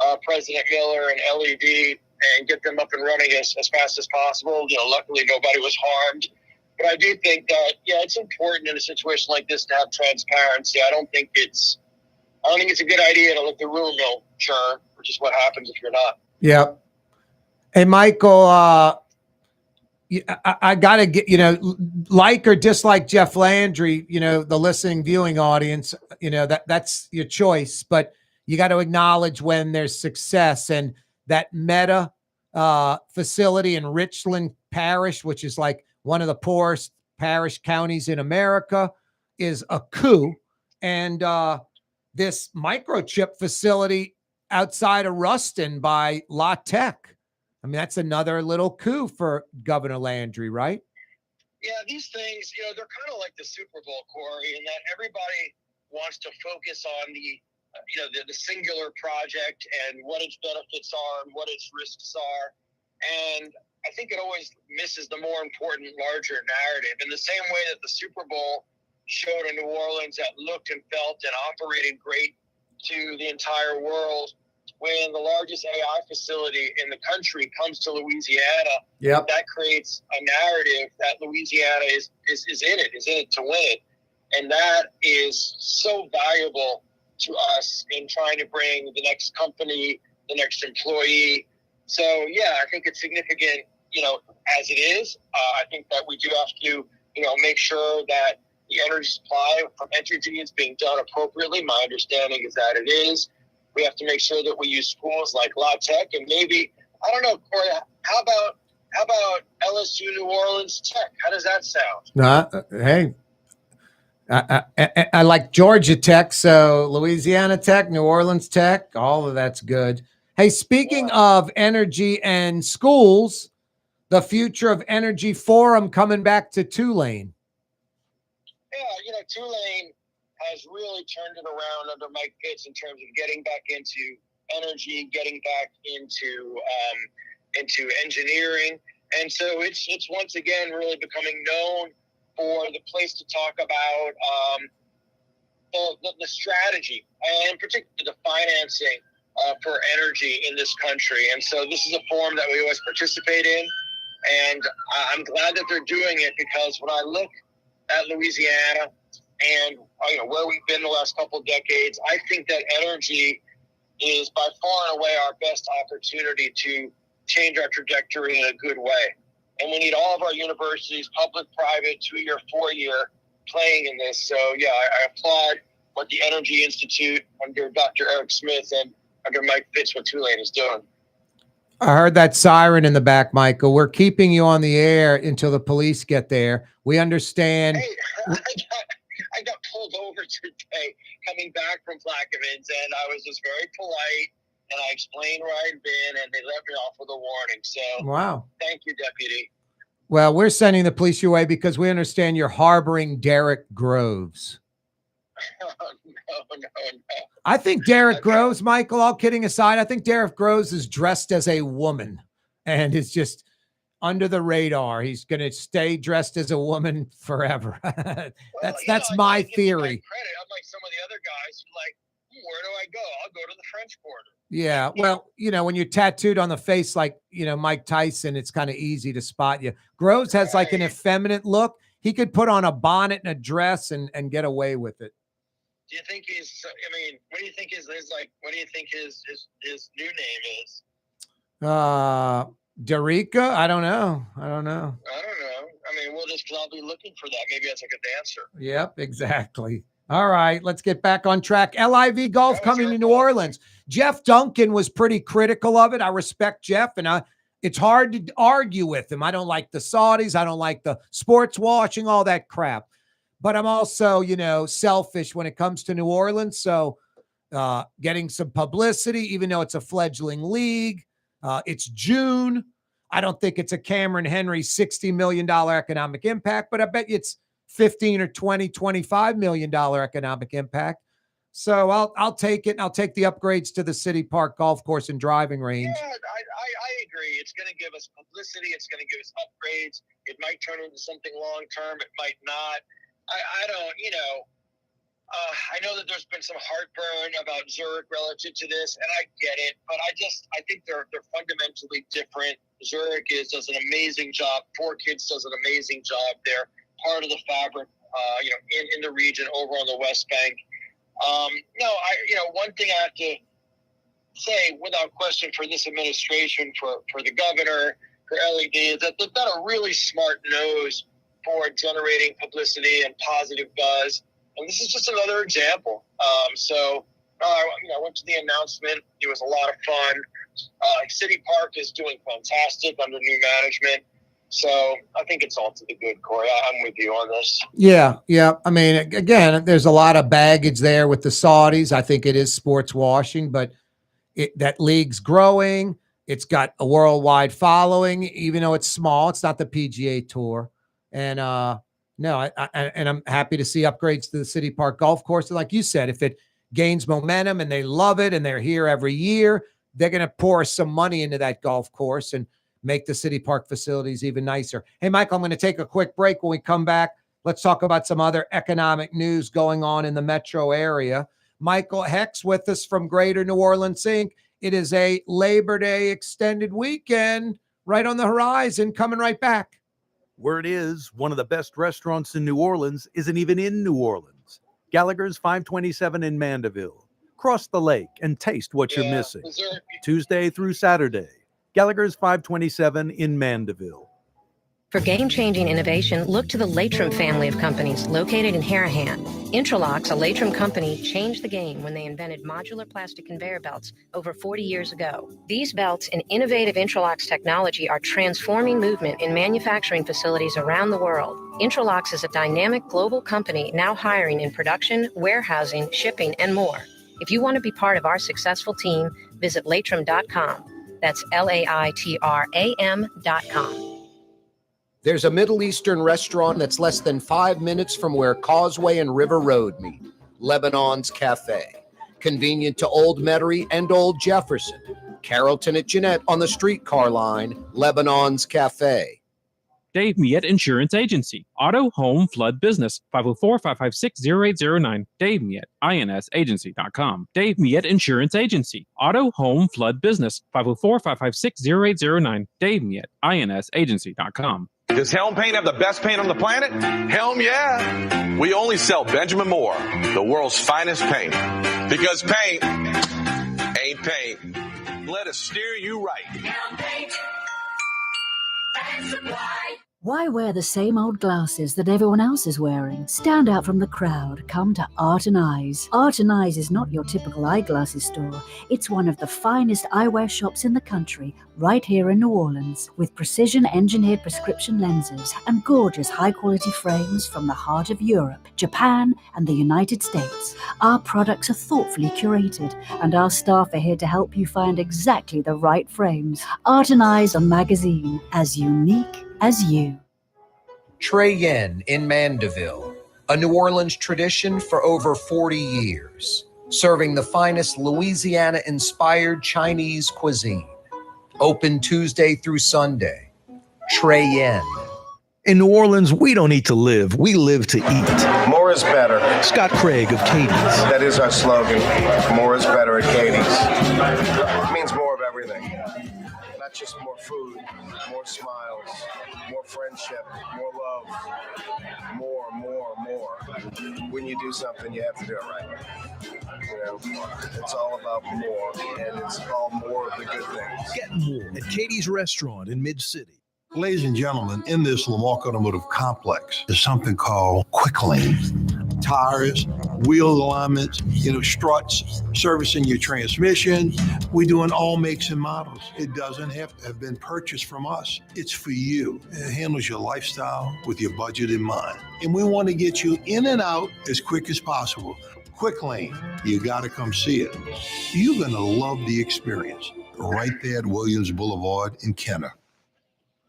and President Miller and LED and get them up and running as fast as possible. Luckily nobody was harmed, but I do think that it's important in a situation like this to have transparency. I don't think it's a good idea to let the rumor mill churn, which is what happens if you're not. Yeah. Hey, Michael, I got to get, like or dislike Jeff Landry, the listening viewing audience, that's your choice, but you got to acknowledge when there's success. And that Meta facility in Richland Parish, which is like one of the poorest parish counties in America, is a coup. And this microchip facility outside of Ruston by La Tech, I mean, that's another little coup for Governor Landry, right? Yeah, these things, they're kind of like the Super Bowl, Corey, in that everybody wants to focus on the singular project and what its benefits are and what its risks are. And I think it always misses the more important, larger narrative. In the same way that the Super Bowl showed a New Orleans that looked and felt and operated great to the entire world, when the largest AI facility in the country comes to Louisiana, that creates a narrative that Louisiana is in it to win it. And that is so valuable to us in trying to bring the next company, the next employee. So, yeah, I think it's significant, as it is. I think that we do have to, make sure that the energy supply from Entergy is being done appropriately. My understanding is that it is. We have to make sure that we use schools like La Tech, and maybe, I don't know, Corey, how about LSU New Orleans Tech? How does that sound? Hey, I like Georgia Tech, so Louisiana Tech, New Orleans Tech, all of that's good. Hey, speaking of energy and schools, the Future of Energy Forum coming back to Tulane. Yeah, Tulane has really turned it around under Mike Pitts in terms of getting back into energy, getting back into engineering, and so it's once again really becoming known for the place to talk about the strategy and particularly the financing for energy in this country. And so this is a forum that we always participate in, and I'm glad that they're doing it, because when I look at Louisiana and where we've been the last couple of decades, I think that energy is by far and away our best opportunity to change our trajectory in a good way. And we need all of our universities, public, private, 2-year, 4-year, playing in this. So, yeah, I applaud what the Energy Institute under Dr. Eric Smith and under Mike Pitts, what Tulane is doing. I heard that siren in the back, Michael. We're keeping you on the air until the police get there. We understand. Hey, I got pulled over today coming back from Plaquemines, and I was just very polite, and I explained where I'd been, and they let me off with a warning. So, wow. Thank you, Deputy. Well, we're sending the police your way because we understand you're harboring Derek Groves. No. I think Derek Groves, Michael, all kidding aside, I think Derek Groves is dressed as a woman and is just under the radar. He's going to stay dressed as a woman forever. That's my theory. Credit, unlike some of the other guys who where do I go? I'll go to the French Quarter. Yeah, well, when you're tattooed on the face like, Mike Tyson, it's kind of easy to spot you. Groves has like an effeminate look. He could put on a bonnet and a dress and get away with it. Do you think what do you think his new name is? Derica? I don't know. I'll be looking for that. Maybe that's a good answer. Yep, exactly. All right, let's get back on track. LIV Golf coming to New Orleans. Jeff Duncan was pretty critical of it. I respect Jeff, and it's hard to argue with him. I don't like the Saudis. I don't like the sports washing, all that crap. But I'm also, selfish when it comes to New Orleans. So getting some publicity, even though it's a fledgling league. It's June. I don't think it's a Cameron Henry $60 million economic impact, but I bet you it's 15 or 20, $25 million economic impact. So I'll take it. And I'll take the upgrades to the City Park golf course and driving range. Yeah, I agree. It's going to give us publicity. It's going to give us upgrades. It might turn into something long-term. It might not. I don't, I know that there's been some heartburn about Zurich relative to this, and I get it, but I think they're fundamentally different. Zurich does an amazing job. 4Kids does an amazing job. They're part of the fabric, in the region over on the West Bank. One thing I have to say without question for this administration, for the governor, for LED, is that they've got a really smart nose for generating publicity and positive buzz. And this is just another example. I went to the announcement. It was a lot of fun. City Park is doing fantastic under new management. So I think it's all to the good, Corey. I'm with you on this. Yeah. I mean, again, there's a lot of baggage there with the Saudis. I think it is sports washing, but that league's growing. It's got a worldwide following, even though it's small. It's not the PGA Tour. And I'm happy to see upgrades to the City Park golf course. And like you said, if it gains momentum and they love it and they're here every year, they're going to pour some money into that golf course and make the City Park facilities even nicer. Hey, Michael, I'm going to take a quick break. When we come back, let's talk about some other economic news going on in the metro area. Michael Hecht's with us from Greater New Orleans Inc. It is a Labor Day extended weekend right on the horizon, coming right back. Word is one of the best restaurants in New Orleans isn't even in New Orleans. Gallagher's 527 in Mandeville. Cross the lake and taste what you're missing. Tuesday through Saturday. Gallagher's 527 in Mandeville. For game-changing innovation, look to the Latrim family of companies located in Harahan. Intralox, a Latrim company, changed the game when they invented modular plastic conveyor belts over 40 years ago. These belts and innovative Intralox technology are transforming movement in manufacturing facilities around the world. Intralox is a dynamic global company now hiring in production, warehousing, shipping, and more. If you want to be part of our successful team, visit latrim.com. That's LAITRAM.com. There's a Middle Eastern restaurant that's less than 5 minutes from where Causeway and River Road meet, Lebanon's Cafe. Convenient to Old Metairie and Old Jefferson. Carrollton at Jeanette on the streetcar line, Lebanon's Cafe. Dave Miette Insurance Agency. Auto, home, flood, business. 504-556-0809. Dave Miette, INSagency.com. Dave Miette Insurance Agency. Auto, home, flood, business. 504-556-0809. Dave Miette, INSagency.com. Does Helm Paint have the best paint on the planet? Helm, yeah. We only sell Benjamin Moore, the world's finest paint. Because paint ain't paint. Let us steer you right. Helm Paint and Supply. Why wear the same old glasses that everyone else is wearing? Stand out from the crowd. Come to Art and Eyes. Art and Eyes is not your typical eyeglasses store. It's one of the finest eyewear shops in the country, right here in New Orleans, with precision-engineered prescription lenses and gorgeous high-quality frames from the heart of Europe, Japan, and the United States. Our products are thoughtfully curated, and our staff are here to help you find exactly the right frames. Art and Eyes, a magazine as unique as you. Trey Yen in Mandeville, a New Orleans tradition for over 40 years, serving the finest Louisiana-inspired Chinese cuisine. Open Tuesday through Sunday. Trey Yen. In New Orleans, we don't eat to live, we live to eat. More is better. Scott Craig of Katie's. That is our slogan. More is better at Katie's. It means more of everything. Not just more food, more smiles, more friendship, more love, more. When you do something, you have to do it right. You know, it's all about more, and it's all more of the good things. Get more at Katie's Restaurant in Mid-City. Ladies and gentlemen, in this Lamarck Automotive Complex is something called Quick Lane. Tires, wheel alignments, struts, servicing your transmission. We do in all makes and models. It doesn't have to have been purchased from us. It's for you. It handles your lifestyle with your budget in mind. And we want to get you in and out as quick as possible. Quick Lane, you got to come see it. You're going to love the experience. Right there at Williams Boulevard in Kenner.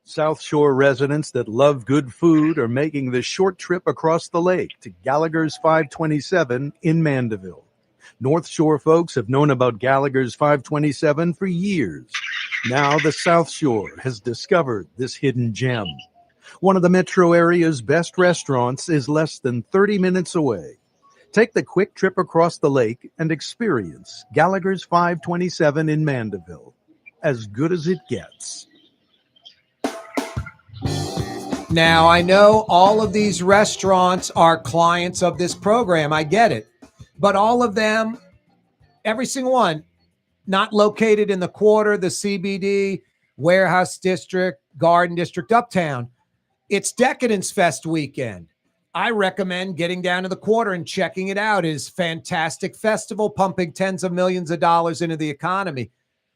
South Shore residents that love good food are making the short trip across the lake to Gallagher's 527 in Mandeville. North Shore folks have known about Gallagher's 527 for years. Now the South Shore has discovered this hidden gem. One of the metro area's best restaurants is less than 30 minutes away. Take the quick trip across the lake and experience Gallagher's 527 in Mandeville. As good as it gets. Now, I know all of these restaurants are clients of this program. I get it. But all of them, every single one, not located in the Quarter, the CBD, Warehouse District, Garden District, Uptown. It's Decadence Fest weekend. I recommend getting down to the Quarter and checking it out. It is a fantastic festival, pumping tens of millions of dollars into the economy.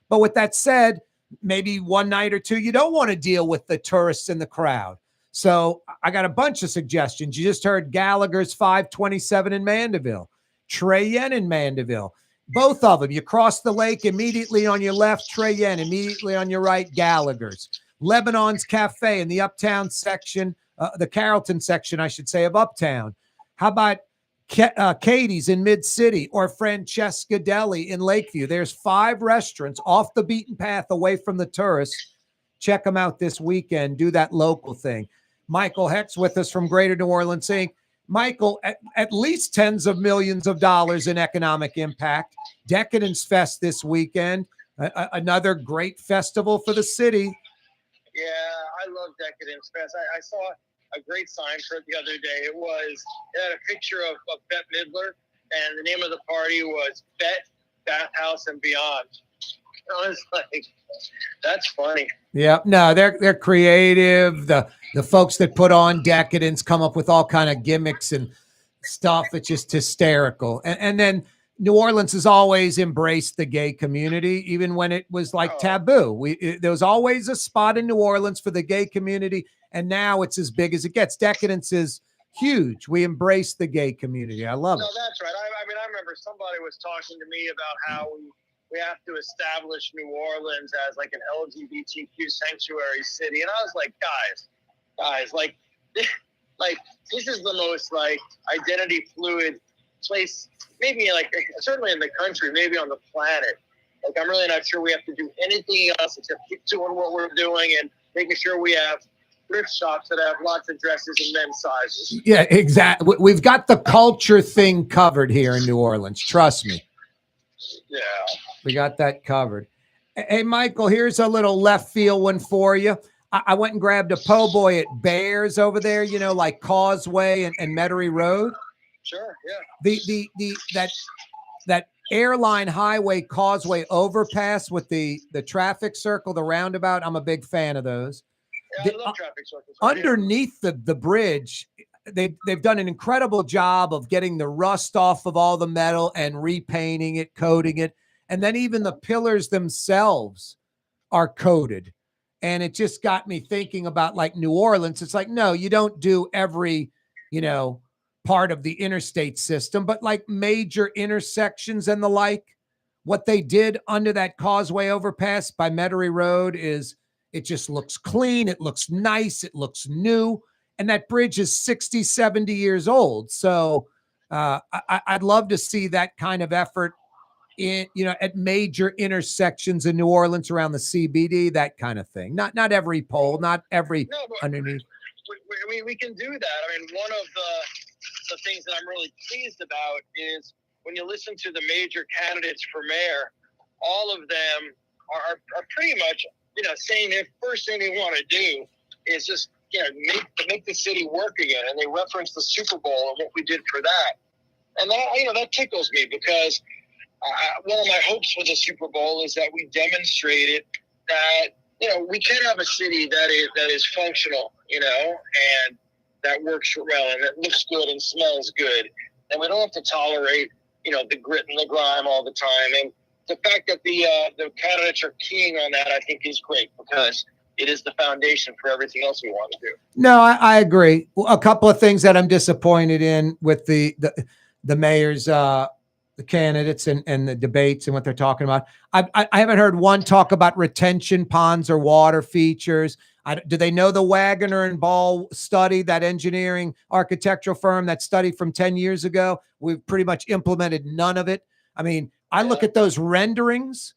But with that said, maybe one night or two, you don't want to deal with the tourists in the crowd. So I got a bunch of suggestions. You just heard Gallagher's 527 in Mandeville, Trey Yen in Mandeville. Both of them. You cross the lake, immediately on your left, Trey Yen, immediately on your right, Gallagher's. Lebanon's Cafe in the Uptown section, the Carrollton section, I should say, of Uptown. How about Katie's in Mid-City or Francesca Deli in Lakeview? There's 5 restaurants off the beaten path away from the tourists. Check them out this weekend. Do that local thing. Michael Hecht's with us from Greater New Orleans saying, Michael, at least tens of millions of dollars in economic impact. Decadence Fest this weekend, another great festival for the city. Yeah, I love Decadence Fest. I saw a great sign for it the other day. It had a picture of Bette Midler, and the name of the party was Bette Bathhouse and Beyond. I was like, that's funny. Yeah, no, they're creative. The folks that put on Decadence come up with all kind of gimmicks and stuff. It's just hysterical. And then New Orleans has always embraced the gay community, even when it was like taboo. There was always a spot in New Orleans for the gay community, and now it's as big as it gets. Decadence is huge. We embrace the gay community. I love it. No, that's right. I mean, I remember somebody was talking to me about how we have to establish New Orleans as like an LGBTQ sanctuary city, and I was like, guys, like this is the most like identity fluid place, maybe like certainly in the country, maybe on the planet. Like, I'm really not sure we have to do anything else except keep doing what we're doing and making sure we have thrift shops that have lots of dresses in men's sizes. Yeah, exactly. We've got the culture thing covered here in New Orleans. Trust me. Yeah. We got that covered. Hey, Michael, here's a little left field one for you. I went and grabbed a po' boy at Bears over there, you know, like Causeway and Metairie Road. Sure, yeah. That Airline Highway Causeway overpass with the traffic circle, the roundabout. I'm a big fan of those. Yeah, I love traffic circles. Underneath the bridge, they've done an incredible job of getting the rust off of all the metal and repainting it, coating it. And then even the pillars themselves are coated. And it just got me thinking about like New Orleans. It's like, no, you don't do every, you know, part of the interstate system, but like major intersections and the like. What they did under that Causeway overpass by Metairie Road is it just looks clean. It looks nice. It looks new. And that bridge is 60, 70 years old. So I'd love to see that kind of effort in, you know, at major intersections in New Orleans around the CBD, that kind of thing. Not every pole, not every underneath. We can do that. I mean, one of the things that I'm really pleased about is when you listen to the major candidates for mayor, all of them are pretty much, you know, saying the first thing they want to do is just, you know, make the city work again. And they reference the Super Bowl and what we did for that. And that, you know, that tickles me because one of my hopes for the Super Bowl is that we demonstrated that, you know, we can have a city that is functional, you know, and that works well and that looks good and smells good. And we don't have to tolerate, you know, the grit and the grime all the time. And the fact that the candidates are keying on that, I think, is great because it is the foundation for everything else we want to do. No, I agree. A couple of things that I'm disappointed in with the mayor's the candidates and the debates and what they're talking about. I haven't heard one talk about retention ponds or water features. Do they know the Wagner and Ball study, that engineering architectural firm, that study from 10 years ago? We've pretty much implemented none of it. I mean, I look at those renderings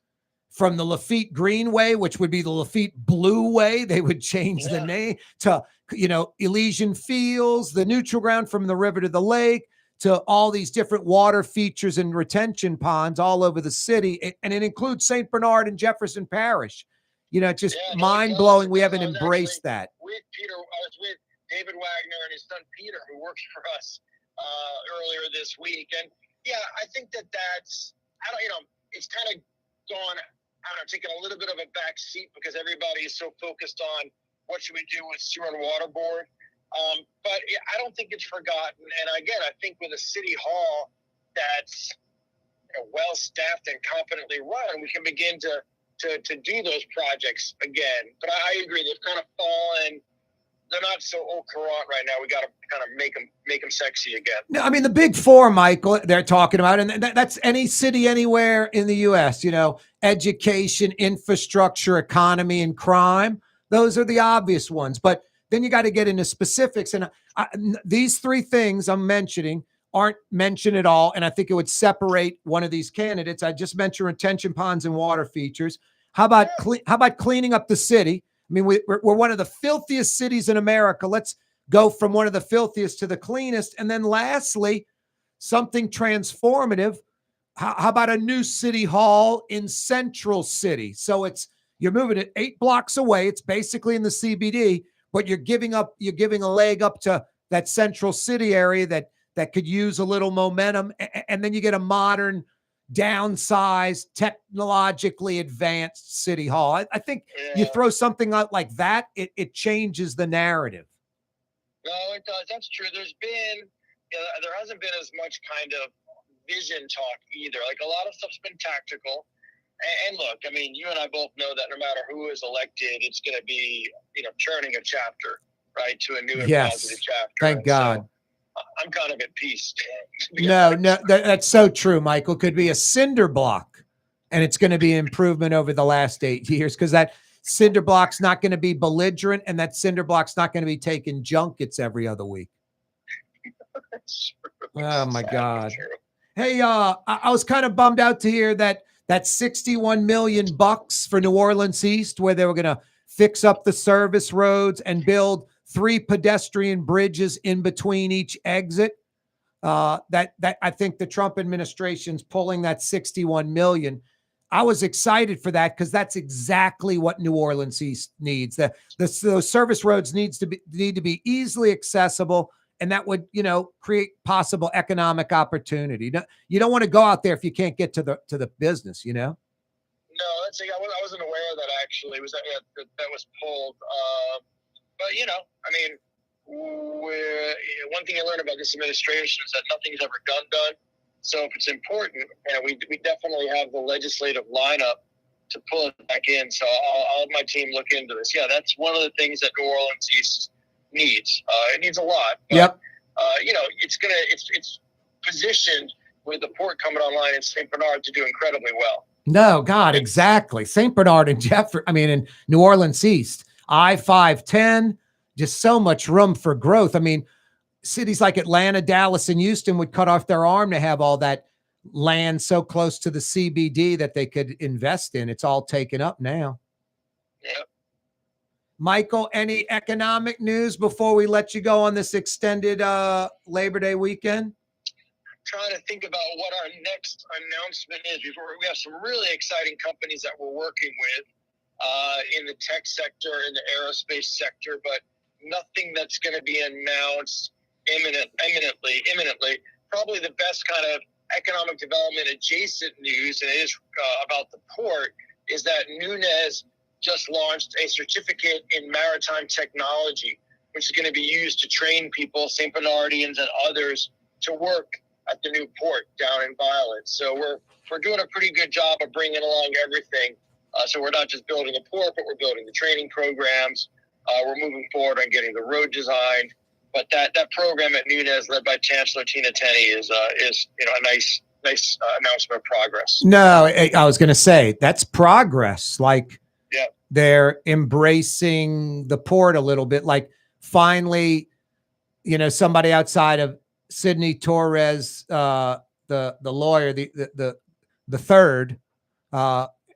from the Lafitte Greenway, which would be the Lafitte Blue Way. They would change the name to, you know, Elysian Fields, the neutral ground from the river to the lake, to all these different water features and retention ponds all over the city. And it includes St. Bernard and Jefferson Parish. You know, it's just mind-blowing. We haven't embraced that. I was with David Wagner and his son Peter, who works for us earlier this week. And yeah, I think that's, it's kind of gone, taking a little bit of a back seat because everybody is so focused on what should we do with sewer and water board. But I don't think it's forgotten. And again, I think with a city hall that's well-staffed and competently run, we can begin to do those projects again. But I agree, they've kind of fallen. They're not so au courant right now. We got to kind of make them sexy again. No, I mean, the big four, Michael, they're talking about, and that's any city anywhere in the U.S., you know, education, infrastructure, economy, and crime. Those are the obvious ones. But then you got to get into specifics. And these three things I'm mentioning aren't mentioned at all. And I think it would separate one of these candidates. I just mentioned retention ponds and water features. How about cleaning up the city? I mean, we're one of the filthiest cities in America. Let's go from one of the filthiest to the cleanest. And then lastly, something transformative. How about a new city hall in Central City? So you're moving it 8 blocks away. It's basically in the CBD, but you're giving a leg up to that Central City area that could use a little momentum. And then you get a modern, downsized, technologically advanced city hall. I think you throw something out like that, it changes the narrative. No, it does. That's true. There hasn't been as much kind of vision talk either. Like a lot of stuff's been tactical. And look, I mean, you and I both know that no matter who is elected, it's going to be, turning a chapter, right, to a new and positive chapter. Thank God. So I'm kind of at peace. No, that's so true, Michael. Could be a cinder block, and it's going to be improvement over the last 8 years because that cinder block's not going to be belligerent, and that cinder block's not going to be taking junkets every other week. Oh my God. Hey, I was kind of bummed out to hear that $61 million for New Orleans East, where they were going to fix up the service roads and build 3 pedestrian bridges in between each exit. That I think the Trump administration's pulling that $61 million. I was excited for that because that's exactly what New Orleans East needs. Those service roads need to be easily accessible, and that would, create possible economic opportunity. You don't want to go out there if you can't get to the business, No, that's I wasn't aware of that actually. That was pulled. But I mean, one thing I learned about this administration is that nothing's ever done. So if it's important, we definitely have the legislative lineup to pull it back in. So I'll have my team look into this. Yeah, that's one of the things that New Orleans East needs. It needs a lot. But, yep. It's positioned with the port coming online in St. Bernard to do incredibly well. No, God, exactly. St. Bernard and in New Orleans East, I-510, just so much room for growth. I mean, cities like Atlanta, Dallas, and Houston would cut off their arm to have all that land so close to the CBD that they could invest in. It's all taken up now. Yeah. Michael, any economic news before we let you go on this extended Labor Day weekend? Trying to think about what our next announcement is. We have some really exciting companies that we're working with in the tech sector, in the aerospace sector, but nothing that's going to be announced imminently. Probably the best kind of economic development adjacent news, and it is about the port, is that Nunez just launched a certificate in maritime technology, which is going to be used to train people, St. Bernardians and others, to work at the new port down in Violet. So we're doing a pretty good job of bringing along everything. So we're not just building a port, but we're building the training programs. We're moving forward on getting the road designed. But that program at Nunez, led by Chancellor Tina Tenney, is a nice announcement of progress. No, I was going to say that's progress. Like, yeah, they're embracing the port a little bit. Like, finally, somebody outside of Sidney Torres, the lawyer, the third,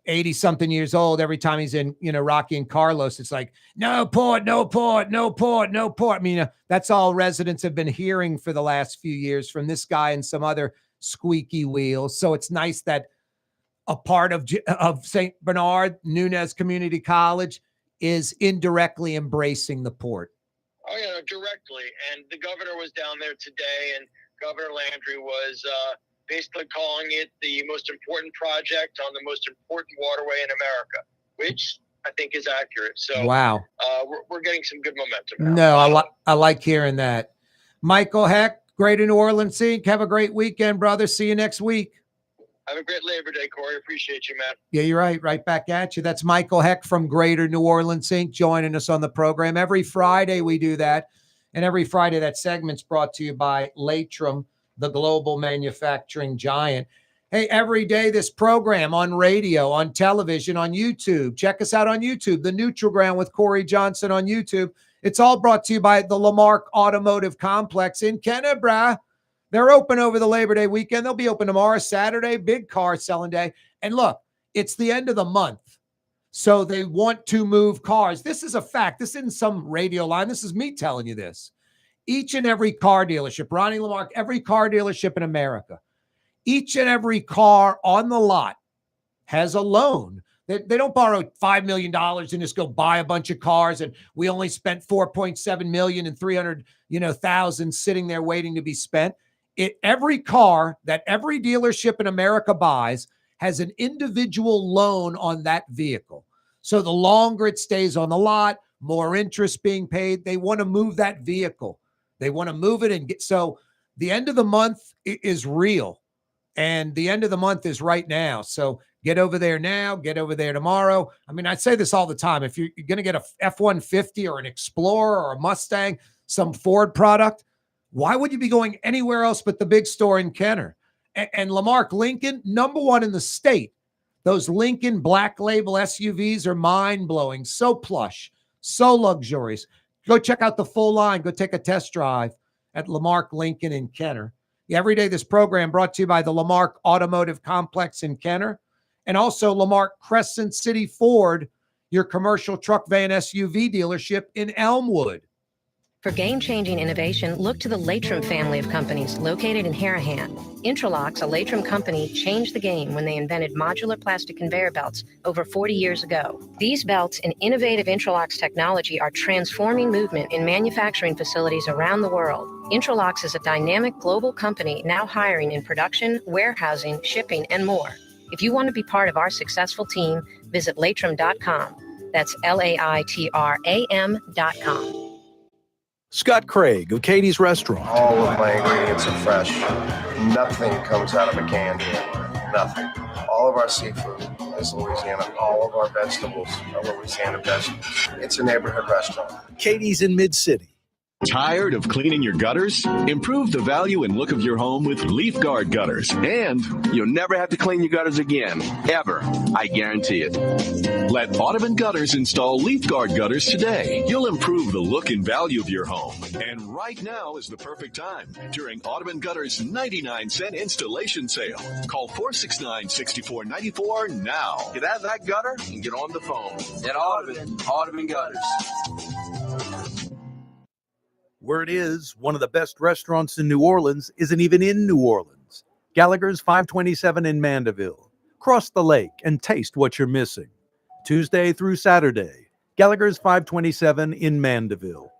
80-something years old, every time he's in, Rocky and Carlos, it's like, no port, no port, no port, no port. I mean, that's all residents have been hearing for the last few years from this guy and some other squeaky wheels. So it's nice that a part of St. Bernard, Nunez Community College, is indirectly embracing the port. Oh, yeah, directly. And the governor was down there today, and Governor Landry was basically calling it the most important project on the most important waterway in America, which I think is accurate. So wow, we're getting some good momentum now. No, I like hearing that. Michael Hecht, Greater New Orleans Inc. Have a great weekend, brother. See you next week. Have a great Labor Day, Corey. Appreciate you, man. Yeah, you're right. Right back at you. That's Michael Hecht from Greater New Orleans Inc. joining us on the program. Every Friday we do that. And every Friday that segment's brought to you by Latrim, the global manufacturing giant. Hey, every day this program on radio, on television, on YouTube. Check us out on YouTube, The Neutral Ground with Corey Johnson on YouTube. It's all brought to you by the Lamarck Automotive Complex in Kennebra. They're open over the Labor Day weekend. They'll be open tomorrow, Saturday, big car selling day. And look, it's the end of the month, so they want to move cars. This is a fact. This isn't some radio line. This is me telling you this. Each and every car dealership, Ronnie Lamarck, every car dealership in America, each and every car on the lot has a loan. They don't borrow $5 million and just go buy a bunch of cars, and we only spent $4.7 million and $300,000 sitting there waiting to be spent. Every car that every dealership in America buys has an individual loan on that vehicle. So the longer it stays on the lot, more interest being paid. They want to move that vehicle. They want to move it and get. So the end of the month is real. And the end of the month is right now. So get over there now, get over there tomorrow. I mean, I say this all the time. If you're going to get a F-150 or an Explorer or a Mustang, some Ford product, why would you be going anywhere else but the big store in Kenner? And Lamarck Lincoln, #1 in the state. Those Lincoln Black Label SUVs are mind-blowing, so plush, so luxurious. Go check out the full line. Go take a test drive at Lamarck Lincoln in Kenner. Every day, this program brought to you by the Lamarck Automotive Complex in Kenner, and also Lamarck Crescent City Ford, your commercial truck, van, SUV dealership in Elmwood. For game-changing innovation, look to the Latrim family of companies located in Harahan. Intralocks, a Latrim company, changed the game when they invented modular plastic conveyor belts over 40 years ago. These belts and innovative Intralocks technology are transforming movement in manufacturing facilities around the world. Intralocks is a dynamic global company now hiring in production, warehousing, shipping, and more. If you want to be part of our successful team, visit Latrim.com. That's LAITRAM.com. Scott Craig of Katie's Restaurant. All of my ingredients are fresh. Nothing comes out of a can here. Nothing. All of our seafood is Louisiana. All of our vegetables are Louisiana vegetables. It's a neighborhood restaurant. Katie's in Mid-City. Tired of cleaning your gutters? Improve the value and look of your home with Leaf Guard gutters. And you'll never have to clean your gutters again. Ever. I guarantee it. Let Audubon Gutters install Leaf Guard gutters today. You'll improve the look and value of your home. And right now is the perfect time during Audubon Gutters' 99-cent installation sale. Call 469-6494 now. Get out of that gutter and get on the phone. At Audubon Gutters. Word is, one of the best restaurants in New Orleans isn't even in New Orleans. Gallagher's 527 in Mandeville. Cross the lake and taste what you're missing. Tuesday through Saturday. Gallagher's 527 in Mandeville.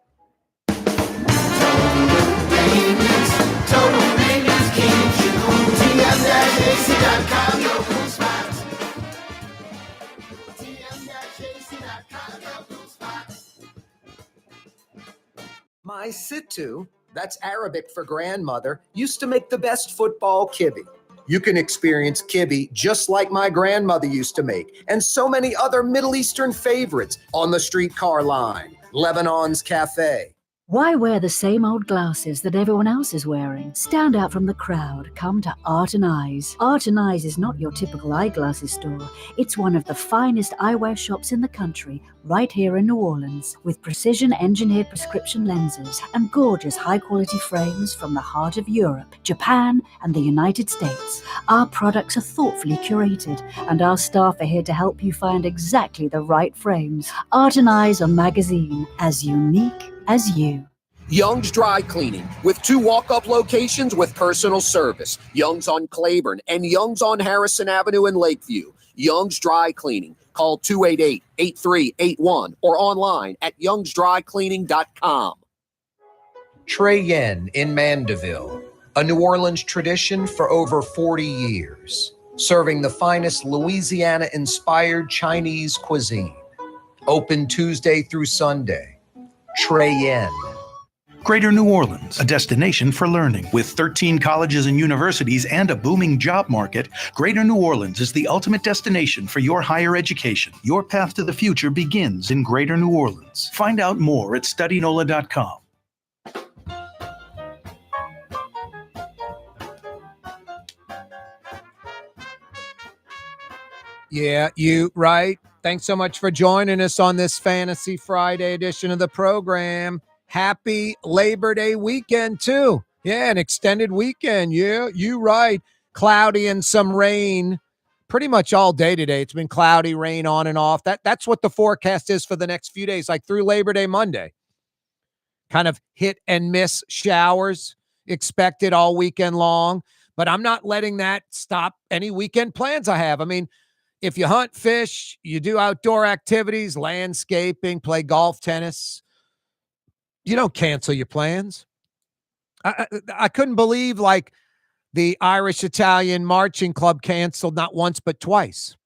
My Sittu, that's Arabic for grandmother, used to make the best football kibbe. You can experience kibbe just like my grandmother used to make, and so many other Middle Eastern favorites on the streetcar line, Lebanon's Cafe. Why wear the same old glasses that everyone else is wearing? Stand out from the crowd. Come to Art and Eyes. Art and Eyes is not your typical eyeglasses store. It's one of the finest eyewear shops in the country, right here in New Orleans, with precision-engineered prescription lenses and gorgeous high-quality frames from the heart of Europe, Japan, and the United States. Our products are thoughtfully curated, and our staff are here to help you find exactly the right frames. Art and Eyes on Magazine, as unique as you. Young's Dry Cleaning, with 2 walk-up locations with personal service. Young's on Claiborne and Young's on Harrison Avenue in Lakeview. Young's Dry Cleaning. Call 288-8381 or online at youngsdrycleaning.com. Trey Yen in Mandeville, a New Orleans tradition for over 40 years, serving the finest Louisiana-inspired Chinese cuisine. Open Tuesday through Sunday. Trey Yen. Greater New Orleans, a destination for learning. With 13 colleges and universities and a booming job market, Greater New Orleans is the ultimate destination for your higher education. Your path to the future begins in Greater New Orleans. Find out more at studynola.com. Yeah, you right. Thanks so much for joining us on this Fantasy Friday edition of the program. Happy Labor Day weekend, too. Yeah, an extended weekend. Yeah, you right. Cloudy and some rain pretty much all day today. It's been cloudy, rain on and off. That's what the forecast is for the next few days, like through Labor Day Monday. Kind of hit and miss showers expected all weekend long. But I'm not letting that stop any weekend plans I have. I mean, if you hunt, fish, you do outdoor activities, landscaping, play golf, tennis, you don't cancel your plans. I couldn't believe like the Irish Italian marching club canceled not once but twice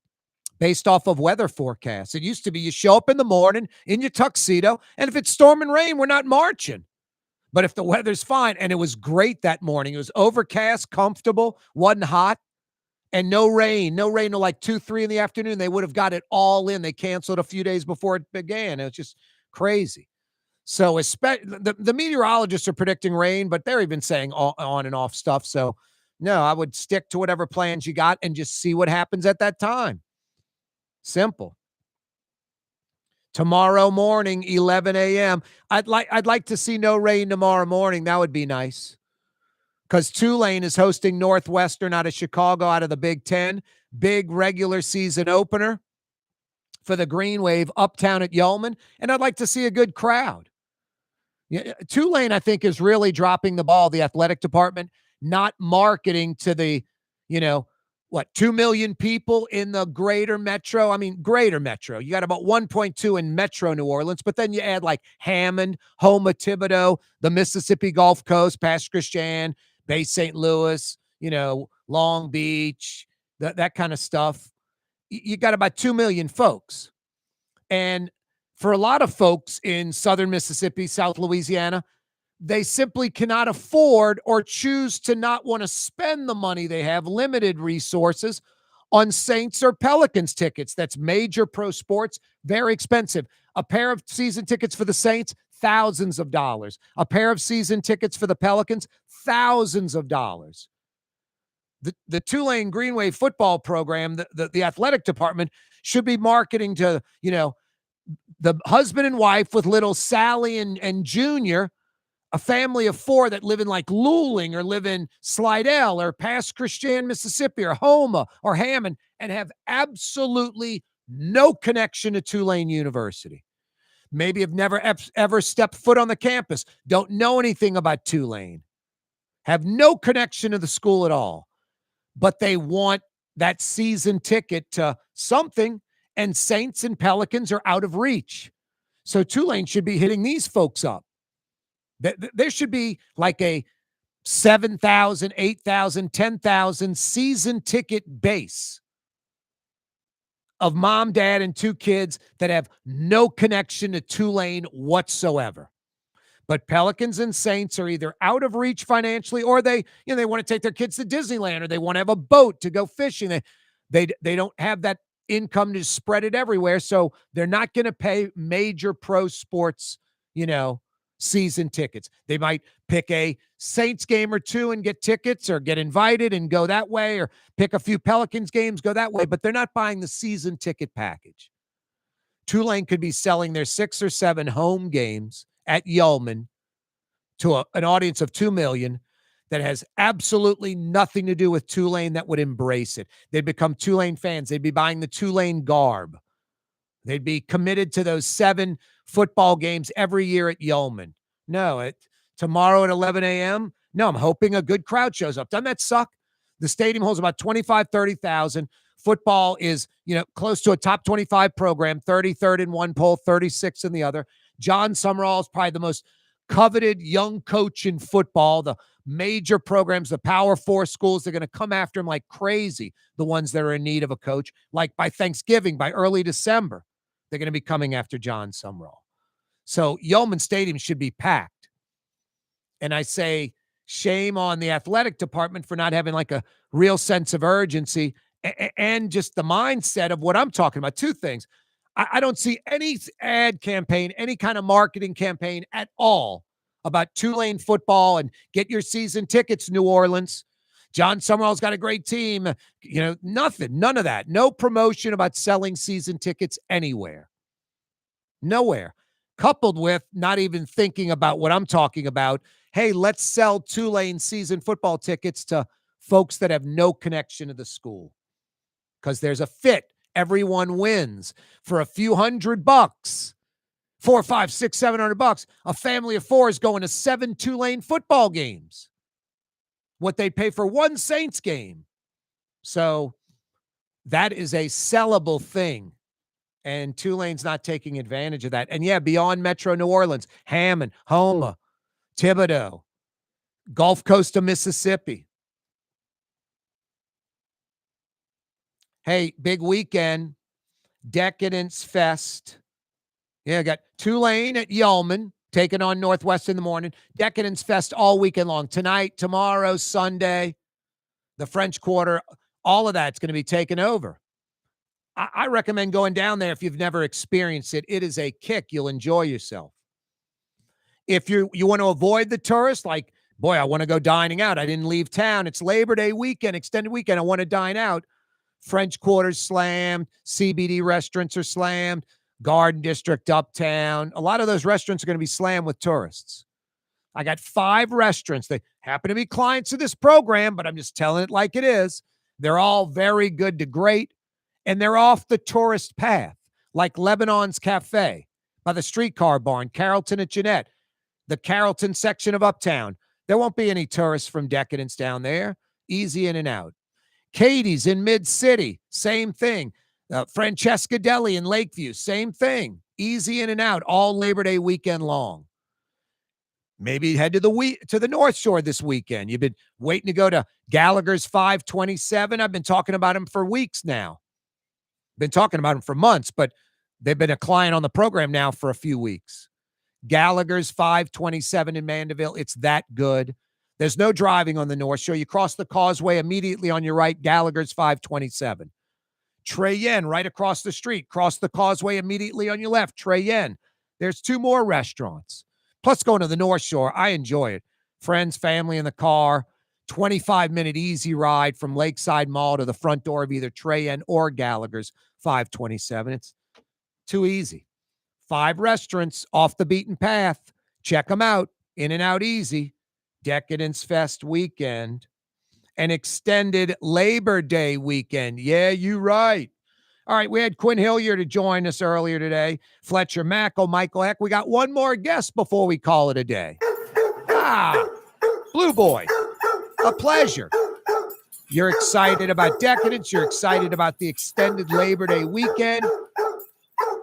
based off of weather forecasts. It used to be you show up in the morning in your tuxedo, and if it's storm and rain, we're not marching. But if the weather's fine, and it was great that morning, it was overcast, comfortable, wasn't hot, and no rain till like 2, 3 in the afternoon. They would have got it all in. They canceled a few days before it began. It was just crazy. So the meteorologists are predicting rain, but they're even saying on and off stuff. So no, I would stick to whatever plans you got and just see what happens at that time. Simple. Tomorrow morning, 11 a.m. I'd like to see no rain tomorrow morning. That would be nice. Because Tulane is hosting Northwestern out of Chicago, out of the Big Ten. Big regular season opener for the Green Wave uptown at Yeoman. And I'd like to see a good crowd. Yeah, Tulane, I think, is really dropping the ball, the athletic department, not marketing to the, 2 million people in the greater metro. I mean, greater metro. You got about 1.2 in metro New Orleans, but then you add like Hammond, home of Thibodeau, the Mississippi Gulf Coast, past Christian, Bay St. Louis, Long Beach, that kind of stuff. You got about 2 million folks. And for a lot of folks in southern Mississippi, South Louisiana, they simply cannot afford or choose to not want to spend the money they have, limited resources, on Saints or Pelicans tickets. That's major pro sports, very expensive. A pair of season tickets for the Saints, thousands of dollars. A pair of season tickets for the Pelicans, thousands of dollars. The Tulane Green Wave football program, the athletic department should be marketing to, the husband and wife with little Sally and Junior, a family of 4 that live in like Luling or live in Slidell or past Christian, Mississippi or Houma or Hammond, and have absolutely no connection to Tulane University. Maybe have never ever stepped foot on the campus, don't know anything about Tulane, have no connection to the school at all, but they want that season ticket to something, and Saints and Pelicans are out of reach. So Tulane should be hitting these folks up. There should be like a 7,000, 8,000, 10,000 season ticket base of mom, dad, and 2 kids that have no connection to Tulane whatsoever. But Pelicans and Saints are either out of reach financially, or they want to take their kids to Disneyland, or they want to have a boat to go fishing. They don't have that income to spread it everywhere, so they're not going to pay major pro sports, season tickets. They might pick a Saints game or 2 and get tickets, or get invited and go that way, or pick a few Pelicans games, go that way, but they're not buying the season ticket package. Tulane could be selling their 6 or 7 home games at Yeoman to an audience of 2 million that has absolutely nothing to do with Tulane, that would embrace it. They'd become Tulane fans. They'd be buying the Tulane garb. They'd be committed to those 7 football games every year at Yeoman. No, tomorrow at 11 a.m., no, I'm hoping a good crowd shows up. Doesn't that suck? The stadium holds about 25, 30,000. Football is, close to a top 25 program, 33rd in one poll, 36th in the other. John Summerall is probably the most coveted young coach in football. The major programs, the Power 4 schools, they're going to come after him like crazy, the ones that are in need of a coach. Like by Thanksgiving, by early December, they're going to be coming after John Summerall. So Yeoman Stadium should be packed. And I say shame on the athletic department for not having like a real sense of urgency and just the mindset of what I'm talking about. 2 things. I don't see any ad campaign, any kind of marketing campaign at all about Tulane football and get your season tickets, New Orleans. John Summerall's got a great team. Nothing, none of that. No promotion about selling season tickets anywhere. Nowhere. Coupled with not even thinking about what I'm talking about. Hey, let's sell Tulane season football tickets to folks that have no connection to the school. Because there's a fit. Everyone wins for a few $100, $400, $500, $600, $700. A family of 4 is going to 7 Tulane football games. What they pay for 1 Saints game. So that is a sellable thing. And Tulane's not taking advantage of that. And yeah, beyond Metro New Orleans, Hammond, Houma, Thibodeau, Gulf Coast of Mississippi. Hey, big weekend. Decadence Fest. Yeah, I got Tulane at Yeoman taking on Northwest in the morning. Decadence Fest all weekend long. Tonight, tomorrow, Sunday, the French Quarter, all of that's going to be taken over. I recommend going down there if you've never experienced it. It is a kick. You'll enjoy yourself. If you want to avoid the tourists, like, boy, I want to go dining out. I didn't leave town. It's Labor Day weekend, extended weekend. I want to dine out. French Quarter's slammed. CBD restaurants are slammed. Garden District uptown. A lot of those restaurants are going to be slammed with tourists. I got 5 restaurants. They happen to be clients of this program, but I'm just telling it like it is. They're all very good to great, and they're off the tourist path, like Lebanon's Cafe by the streetcar barn, Carrollton at Jeanette, the Carrollton section of Uptown. There won't be any tourists from Decadence down there. Easy in and out. Katie's in Mid-City, same thing. Francesca Deli in Lakeview, same thing. Easy in and out, all Labor Day weekend long. Maybe head to the North Shore this weekend. You've been waiting to go to Gallagher's 527. I've been talking about them for weeks now. Been talking about them for months, but they've been a client on the program now for a few weeks. Gallagher's 527 in Mandeville. It's that good. There's no driving on the North Shore. You cross the causeway immediately on your right, Gallagher's 527. Trey Yen right across the street. Cross the causeway immediately on your left, Trey Yen. There's 2 more restaurants. Plus going to the North Shore, I enjoy it. Friends, family in the car, 25-minute easy ride from Lakeside Mall to the front door of either Trey Yen or Gallagher's 527. It's too easy. 5 restaurants off the beaten path. Check them out. In and out easy. Decadence Fest weekend. An extended Labor Day weekend. Yeah, you right. All right, we had Quinn Hillier to join us earlier today. Fletcher Mackel, Michael Hecht. We got one more guest before we call it a day. Blue Boy, a pleasure. You're excited about Decadence. You're excited about the extended Labor Day weekend.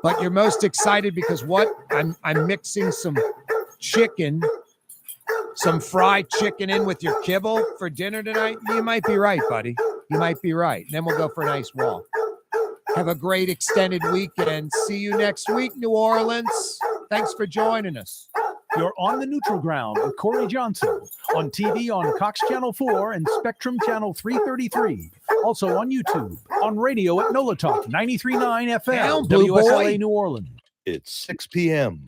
But you're most excited because what? I'm mixing some chicken, some fried chicken in with your kibble for dinner tonight. You might be right, buddy. You might be right. And then we'll go for a nice walk. Have a great extended weekend. See you next week, New Orleans. Thanks for joining us. You're on the neutral ground with Corey Johnson on TV on Cox Channel 4 and Spectrum Channel 333. Also on YouTube, on radio at NOLA Talk 93.9 FM, Down, Blue WSLA Boy. New Orleans. It's 6 p.m.